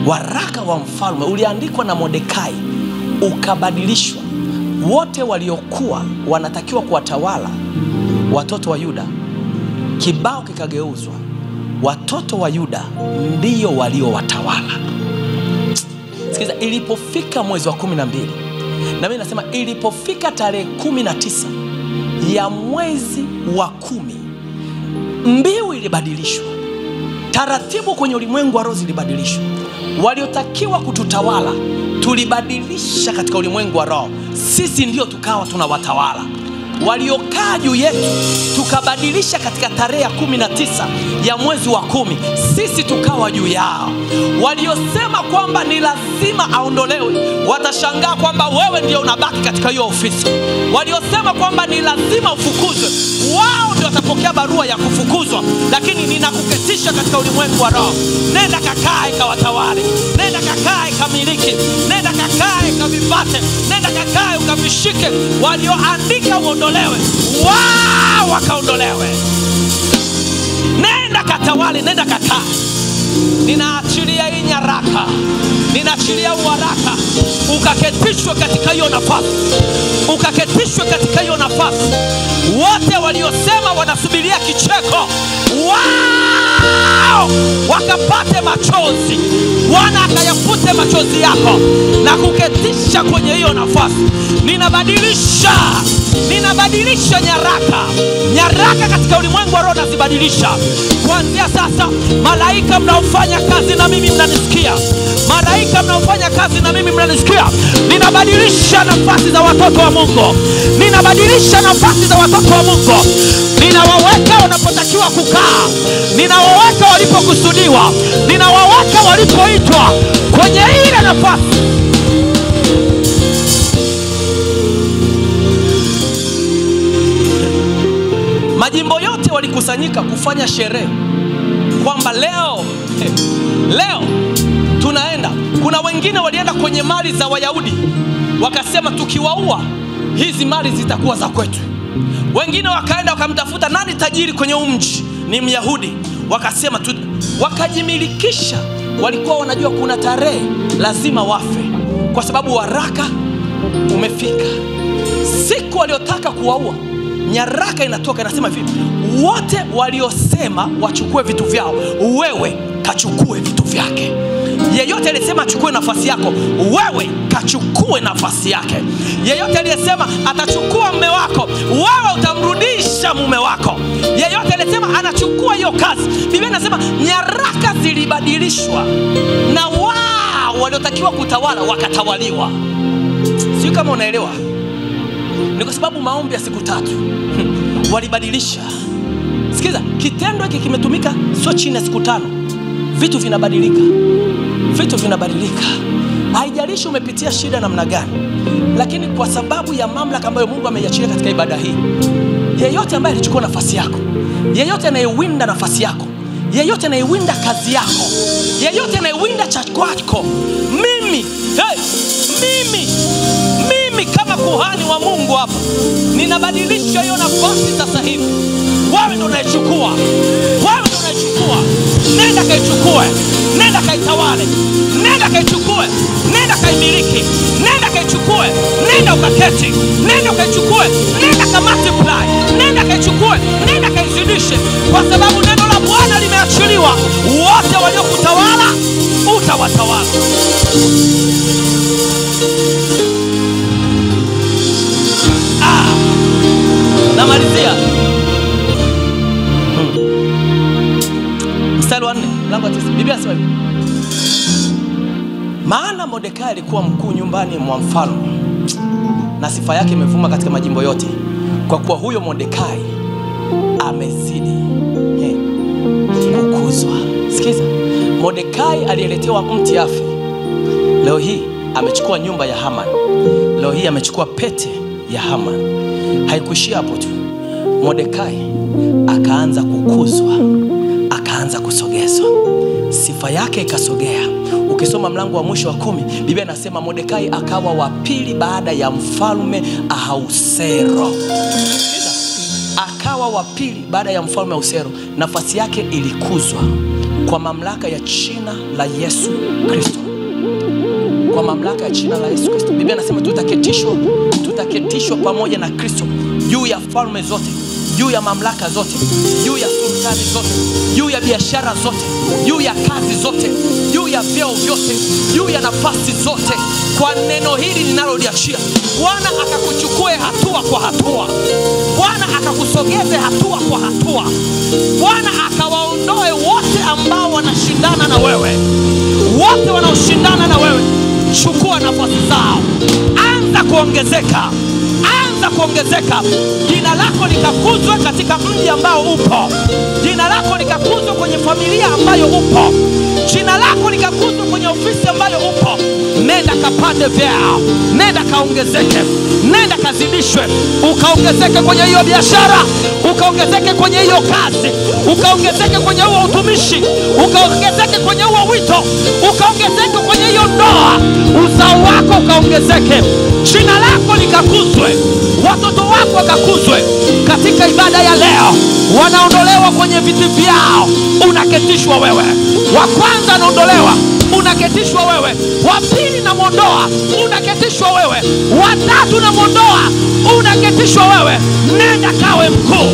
waraka wa mfalme uliandikwa na Mordekai, ukabadilishwa. Wote waliokuwa wanatakiwa kuwatawala watoto wa Yuda, kibao kikageuzwa, watoto wa Yuda ndio waliowatawala. Sikiza, ilipofika mwezi wa 12, na mimi nasema ilipofika tarehe 19 ya mwezi wa 10, mbiu ilibadilishwa. Taratibu kwenye ulimwengu wa roho zilibadilishwa. Waliotakiwa kututawala tulibadilisha katika ulimwengu wa roho, sisi ndio tukawa tunawatawala. waliokaa juu yetu tukabadilisha katika tarehe ya 19 ya mwezi wa 10, sisi tukawa juu yao. Waliosema kwamba ni lazima aondolewe, watashangaa kwamba wewe ndio unabaki katika hiyo ofisi. Waliosema kwamba ni lazima ufukuzwe, wao ndio watapokea barua ya kufukuzwa. Lakini ninakuketisha katika ulimwengu wa roho. Nenda kakae kawatawale, nenda kakae kamiliki, nenda kakae kavipate, nenda kakae ukavishike. Walioandika uondolewe, wao wakaondolewe. Nenda katawale, nenda kakae. Ninaachilia hii nyaraka, ninaachilia uwaraka, ukaketishwe katika hiyo nafasi, ukaketishwe katika hiyo nafasi. Wote waliosema wanasubiria kicheko, wao wakapate machozi. Bwana akayafute machozi yako na kuketisha kwenye hiyo nafasi. Ninabadilisha nyaraka katika ulimwengu wa roho, nazibadilisha kuanzia sasa. Malaika mnaofanya kazi na mimi mnanisikia, malaika mnaofanya kazi na mimi mnanisikia. Ninabadilisha nafasi za watoto wa Mungu, ninabadilisha nafasi za watoto wa Mungu. Ninawaweka wanapotakiwa kukaa, ninawaweka walipokusudiwa, ninawaweka walipoitwa kwenye ile nafasi. Majimbo yote walikusanyika kufanya sherehe kwamba leo tunaenda. Kuna wengine walienda kwenye mali za Wayahudi, wakasema tukiwaua hizi mali zitakuwa za kwetu. Wengine wakaenda wakamtafuta nani tajiri kwenye mji, ni Myahudi, wakasema wakajimilikisha. Walikuwa wanajua kuna tarehe lazima wafe, kwa sababu waraka umefika. Siku waliotaka kuwaua, nyaraka inatoka inasema hivi: wote waliosema wachukue vitu vyao, wewe kachukue vitu vyake. Yeyote aliyesema achukue nafasi yako, wewe kachukue nafasi yake. Yeyote aliyesema atachukua mume wako, wewe utamrudisha mume wako. Yeyote aliyesema anachukua hiyo kazi, Biblia inasema nyaraka zilibadilishwa na wao waliotakiwa kutawala wakatawaliwa. Sio kama unaelewa. Ni kwa sababu maombi ya siku 3 walibadilisha. Sikiza, kitendo hiki kimetumika sio chini ya siku 5. Vitu vinabadilika. Vitu vinabadilika. Haijalishi umepitia shida namna gani, lakini kwa sababu ya mamlaka ambayo Mungu ameiachilia katika ibada hii, yeyote ambaye alichukua nafasi yako, yeyote anayewinda nafasi yako, yeyote anayewinda kazi yako, yeyote anayewinda chako, mimi kama kuhani wa Mungu hapa, ninabadilisha hiyo nafasi sasa hivi. Wewe ndio unaichukua. Wewe ndio unaichukua. Nenda kaichukue. Nenda kaitawale. Nenda kaichukue. Nenda kaimiliki. Nenda kaichukue. Nenda ukaketi. Nenda ukaichukue. Nenda kamultiply. Nenda kaichukue. Nenda kaizidishe. Kwa sababu neno la Bwana limeachiliwa. Wote waliokutawala utawatawala. Namalizia mstari wa 4 mlango wa 9. Biblia inasema hivi: maana Mordekai alikuwa mkuu nyumbani mwa mfalme, na sifa yake imevuma katika majimbo yote, kwa kuwa huyo Mordekai amezidi kukuzwa. Sikiza, Mordekai aliyeletewa mti afe, leo hii amechukua nyumba ya Haman. Leo hii amechukua pete ya Haman. Haikuishia hapo tu. Mordekai akaanza kukuzwa, akaanza kusogezwa, sifa yake ikasogea. Ukisoma mlango wa mwisho wa 10, Biblia inasema Mordekai akawa wa pili baada ya mfalme Ahasuero. Akawa wa pili baada ya mfalme Ahasuero. Nafasi yake ilikuzwa kwa mamlaka ya jina la Yesu Kristo. Kwa mamlaka ya jina la Yesu Kristo. Biblia inasema tutaketishwa pamoja na Kristo juu ya falme zote, juu ya mamlaka zote, juu ya sultani zote, juu ya biashara zote, juu ya kazi zote, juu ya vyeo vyote, juu ya nafasi zote. Kwa neno hili ninaloliachia, Bwana akakuchukue hatua kwa hatua. Bwana akakusogeze hatua kwa hatua. Bwana akawaondoe wote ambao wanashindana na wewe. Wote wanaoshindana na wewe, chukua nafasi zao. Anza kuongezeka. Anza likaanza kuongezeka. Jina lako likakuzwe katika mji ambao upo. Jina lako likakuzwe kwenye familia ambayo upo. Jina lako likakuzwe kwenye ofisi ambayo upo. Nenda kapande vyao, nenda kaongezeke, nenda kazidishwe, ukaongezeke kwenye hiyo biashara, ukaongezeke kwenye hiyo kazi, ukaongezeke kwenye huo utumishi, ukaongezeke kwenye huo wito, ukaongezeke kwenye hiyo ndoa, uzao wako ukaongezeke, jina lako likakuzwe, watoto wako wakakuzwe. Katika ibada ya leo wanaondolewa kwenye viti vyao, unaketishwa wewe. Wa kwanza anaondolewa, unaketishwa wewe. Wa pili na mondoa, unaketishwa wewe. Wa tatu na mondoa, unaketishwa wewe. Nenda kawe mkuu.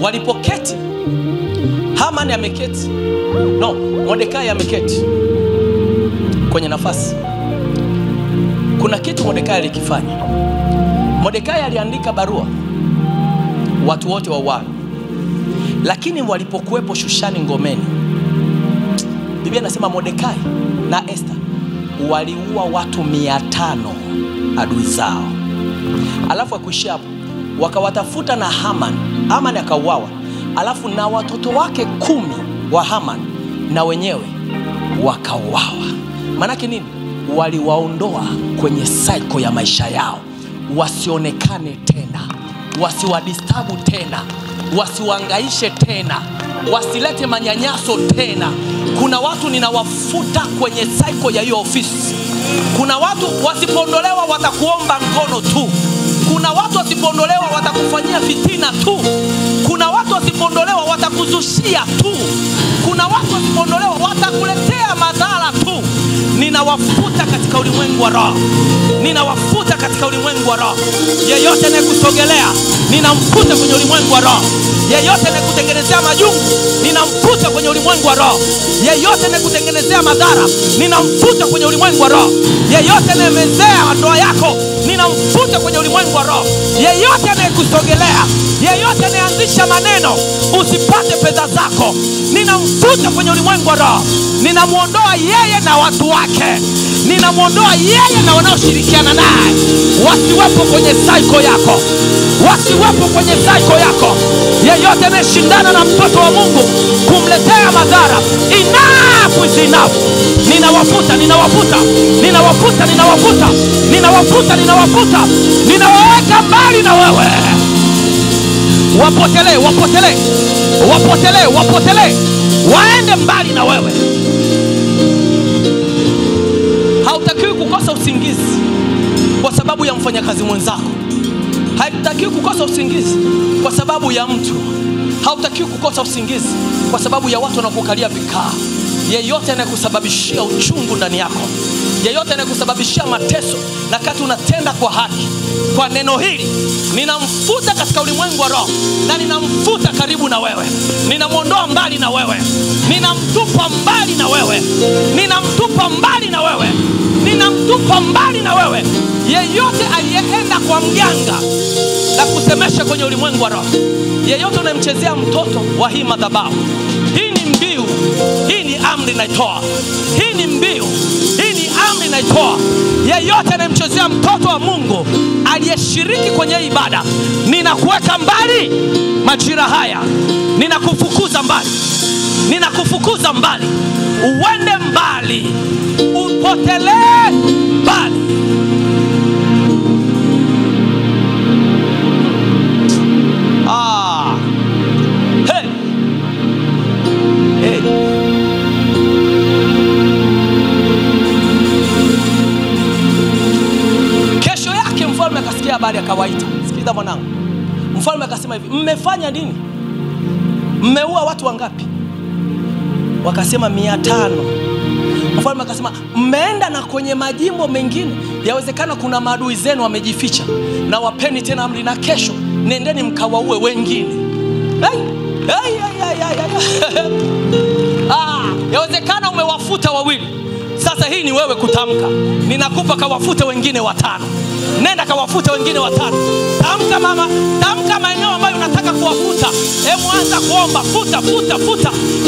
Walipoketi, Haman ameketi, no, Mordekai ameketi kwenye nafasi. Kuna kitu Mordekai alikifanya. Mordekai aliandika barua watu wote wauawe, lakini walipokuwepo Shushani ngomeni, Biblia inasema Mordekai na Esther waliua watu 500 adui zao. Alafu akuishia hapo, wakawatafuta na Haman. Haman akauawa, alafu na watoto wake 10 wa Haman na wenyewe wakauawa. Manake nini? Waliwaondoa kwenye cycle ya maisha yao, wasionekane tena, wasiwadistabu tena, wasiwangaishe tena, wasilete manyanyaso tena. Kuna watu ninawafuta kwenye cycle ya hiyo ofisi. Kuna watu wasipoondolewa watakuomba ngono tu. Kuna watu wasipoondolewa watakufanyia fitina tu. Kuna watu wasipoondolewa watakuzushia tu. Kuna watu wasipoondolewa watakuletea madhara tu. Ninawafuta katika ulimwengu wa roho. Ninawafuta katika ulimwengu wa roho. Yeyote anayekusogelea, ninamfuta kwenye ulimwengu wa roho. Yeyote anayekutengenezea majungu, ninamfuta kwenye ulimwengu wa roho. Yeyote anayekutengenezea madhara, ninamfuta kwenye ulimwengu wa roho. Yeyote anayemezea ndoa yako, ninamfuta kwenye ulimwengu wa roho. Yeyote anayekusogelea, yeyote anayeanzisha maneno usipate pesa zako, ninamfuta kwenye ulimwengu wa roho. Ninamuondoa yeye na watu wake. Ninamuondoa yeye na wanaoshirikiana naye. Wasiwepo kwenye cycle yako. Wasiwepo kwenye cycle yako. Yeyote anayeshindana na mtoto wa Mungu kumletea madhara, enough is enough. Ninawafuta, ninawafuta, ninawafuta, ninawafuta, ninawafuta, ninawafuta, ninawaweka mbali na wewe. Wapotelee, wapotelee, wapotelee, wapotelee, waende mbali na wewe. Hautakiwi kukosa usingizi kwa sababu ya mfanyakazi mwenzako. Hautakiwi kukosa usingizi kwa sababu ya mtu. Hautakiwi kukosa usingizi kwa sababu ya watu wanaokukalia vikao. Yeyote anayekusababishia uchungu ndani yako, yeyote anayekusababishia mateso na kati unatenda kwa haki, kwa neno hili ninamfuta katika ulimwengu wa roho na ninamfuta karibu na wewe. Ninamuondoa mbali na wewe. Ninamtupa mbali na wewe. Ninamtupa mbali na wewe. Ninamtupa mbali na wewe. Yeyote aliyeenda kwa mganga na kusemesha kwenye ulimwengu wa roho, yeyote unamchezea mtoto wa hii madhabahu, hii ni mbiu, hii ni amri naitoa. Hii ni mbiu, hii ni amri naitoa. Yeyote anayemchezea mtoto wa Mungu aliyeshiriki kwenye ibada, ninakuweka mbali majira haya. Ninakufukuza mbali. Ninakufukuza mbali. Uende mbali. Upotelee mbali. Hey. Hey. Kesho yake mfalme akasikia habari, akawaita. Sikiza mwanangu. Mfalme akasema hivi, mmefanya nini? Mmeua watu wangapi? Wakasema 500. Mfalme akasema, mmeenda na kwenye majimbo mengine, yawezekana kuna maadui zenu wamejificha, na wapeni tena amri, na kesho nendeni mkawaue wengine. Hey. Hey, hey, hey, hey, hey. Yawezekana umewafuta 2, sasa Sasa hii ni wewe kutamka. Ninakupa kawafute wengine 5. Nenda kawafute wengine 5. Tamka mama, tamka maeneo ambayo unataka kuwafuta. Hebu anza kuomba, futa.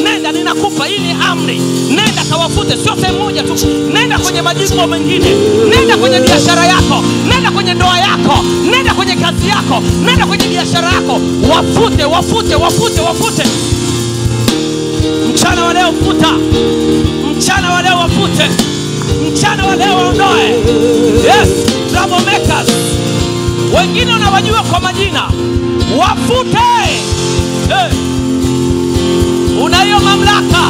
Nenda, ninakupa, hii ni amri. Nenda kawafute, sio sehemu moja tu. Nenda kwenye majimbo mengine. Nenda kwenye biashara yako. Nenda kwenye ndoa yako. Nenda kwenye kazi yako. Nenda kwenye biashara yako. Wafute. Mchana wa leo futa. Mchana wa leo wafute. Mchana wa leo waondoe. Yes, troublemakers. Wengine unawajua kwa majina. Wafute. Unayo mamlaka.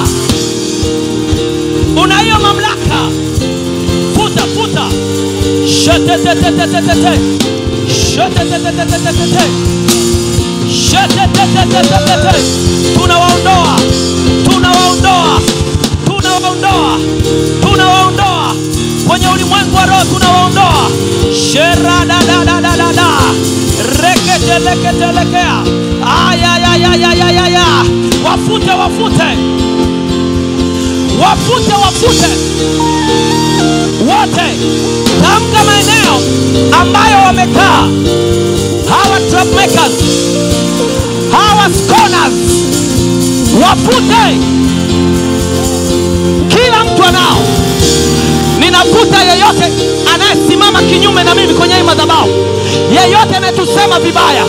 Futa. Shetetetetetetete. Tunawaondoa kwenye ulimwengu wa roho. Tunawaondoa. Shera da reketelekea. Aya. Wafute. Wote tamka maeneo ambayo wamekaa hawa troublemakers, hawa scorners. Wafute. Kila mtu anao. Ninafuta yeyote anayesimama kinyume na mimi kwenye hii madhabahu. Yeyote anayetusema vibaya,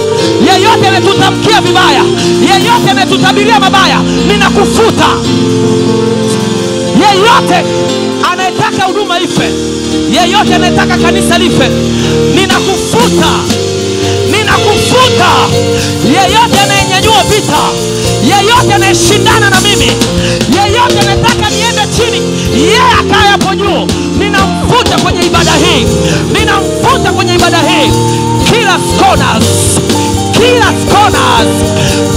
yeyote anayetutamkia vibaya, yeyote anayetutabiria mabaya, ninakufuta. Yeyote anayetaka huduma ife, yeyote anayetaka kanisa life, ninakufuta. Yeyote anayenyanyua vita, yeyote anayeshindana na mimi, yeyote anataka niende chini, yeye akae hapo juu, ninamfuta kwenye ibada hii. Kila scorners,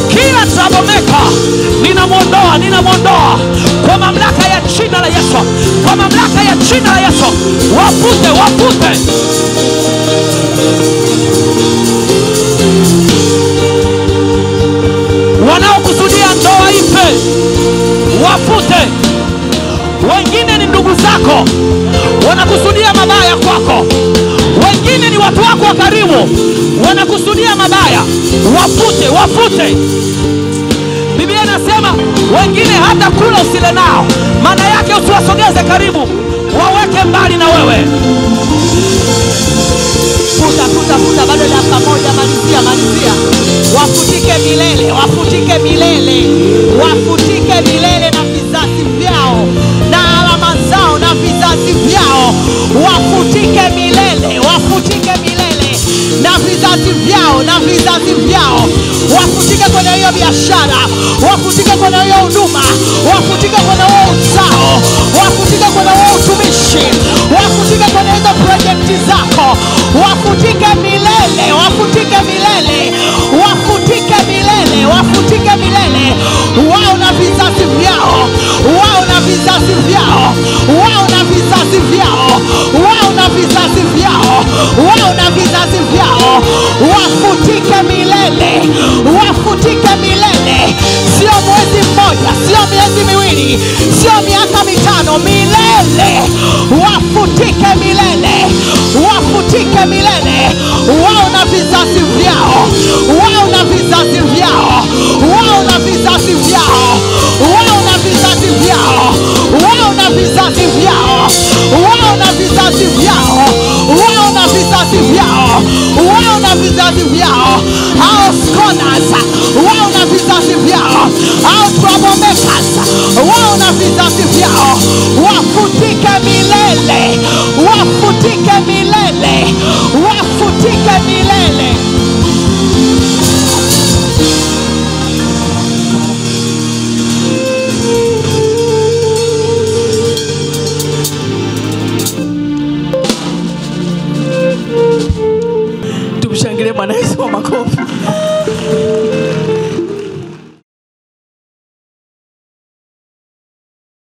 kila troublemaker, ninamuondoa kwa mamlaka ya jina la Yesu. Wafute. Wanaokusudia ndoa ife, wafute. Wengine ni ndugu zako, wanakusudia mabaya kwako. Wengine ni watu wako wa karibu, wanakusudia mabaya. Wafute. Biblia inasema wengine hata kula usile nao. Maana yake usiwasogeze karibu, waweke mbali na wewe. Futa. Bado dakika moja, malizia. Wafutike milele na vizazi vyao na alama zao na vizazi vyao. Wafutike milele na vizazi vyao. Wafutike kwenye hiyo biashara, wafutike kwenye hiyo huduma, wafutike kwenye huo uzao, wafutike kwenye huo utumishi, wafutike kwenye hizo projekti zako. Wafutike milele. Wao na vizazi vyao. Wafutike milele. Sio mwezi mmoja, sio miezi miwili, sio miaka mitano, milele. Wafutike milele. Wao na vizazi vyao. Hao scorners, wao na vizazi vyao. Hao troublemakers, wao na vizazi vyao. Wafutike milele. Tumshangilie Bwana Yesu kwa makofi.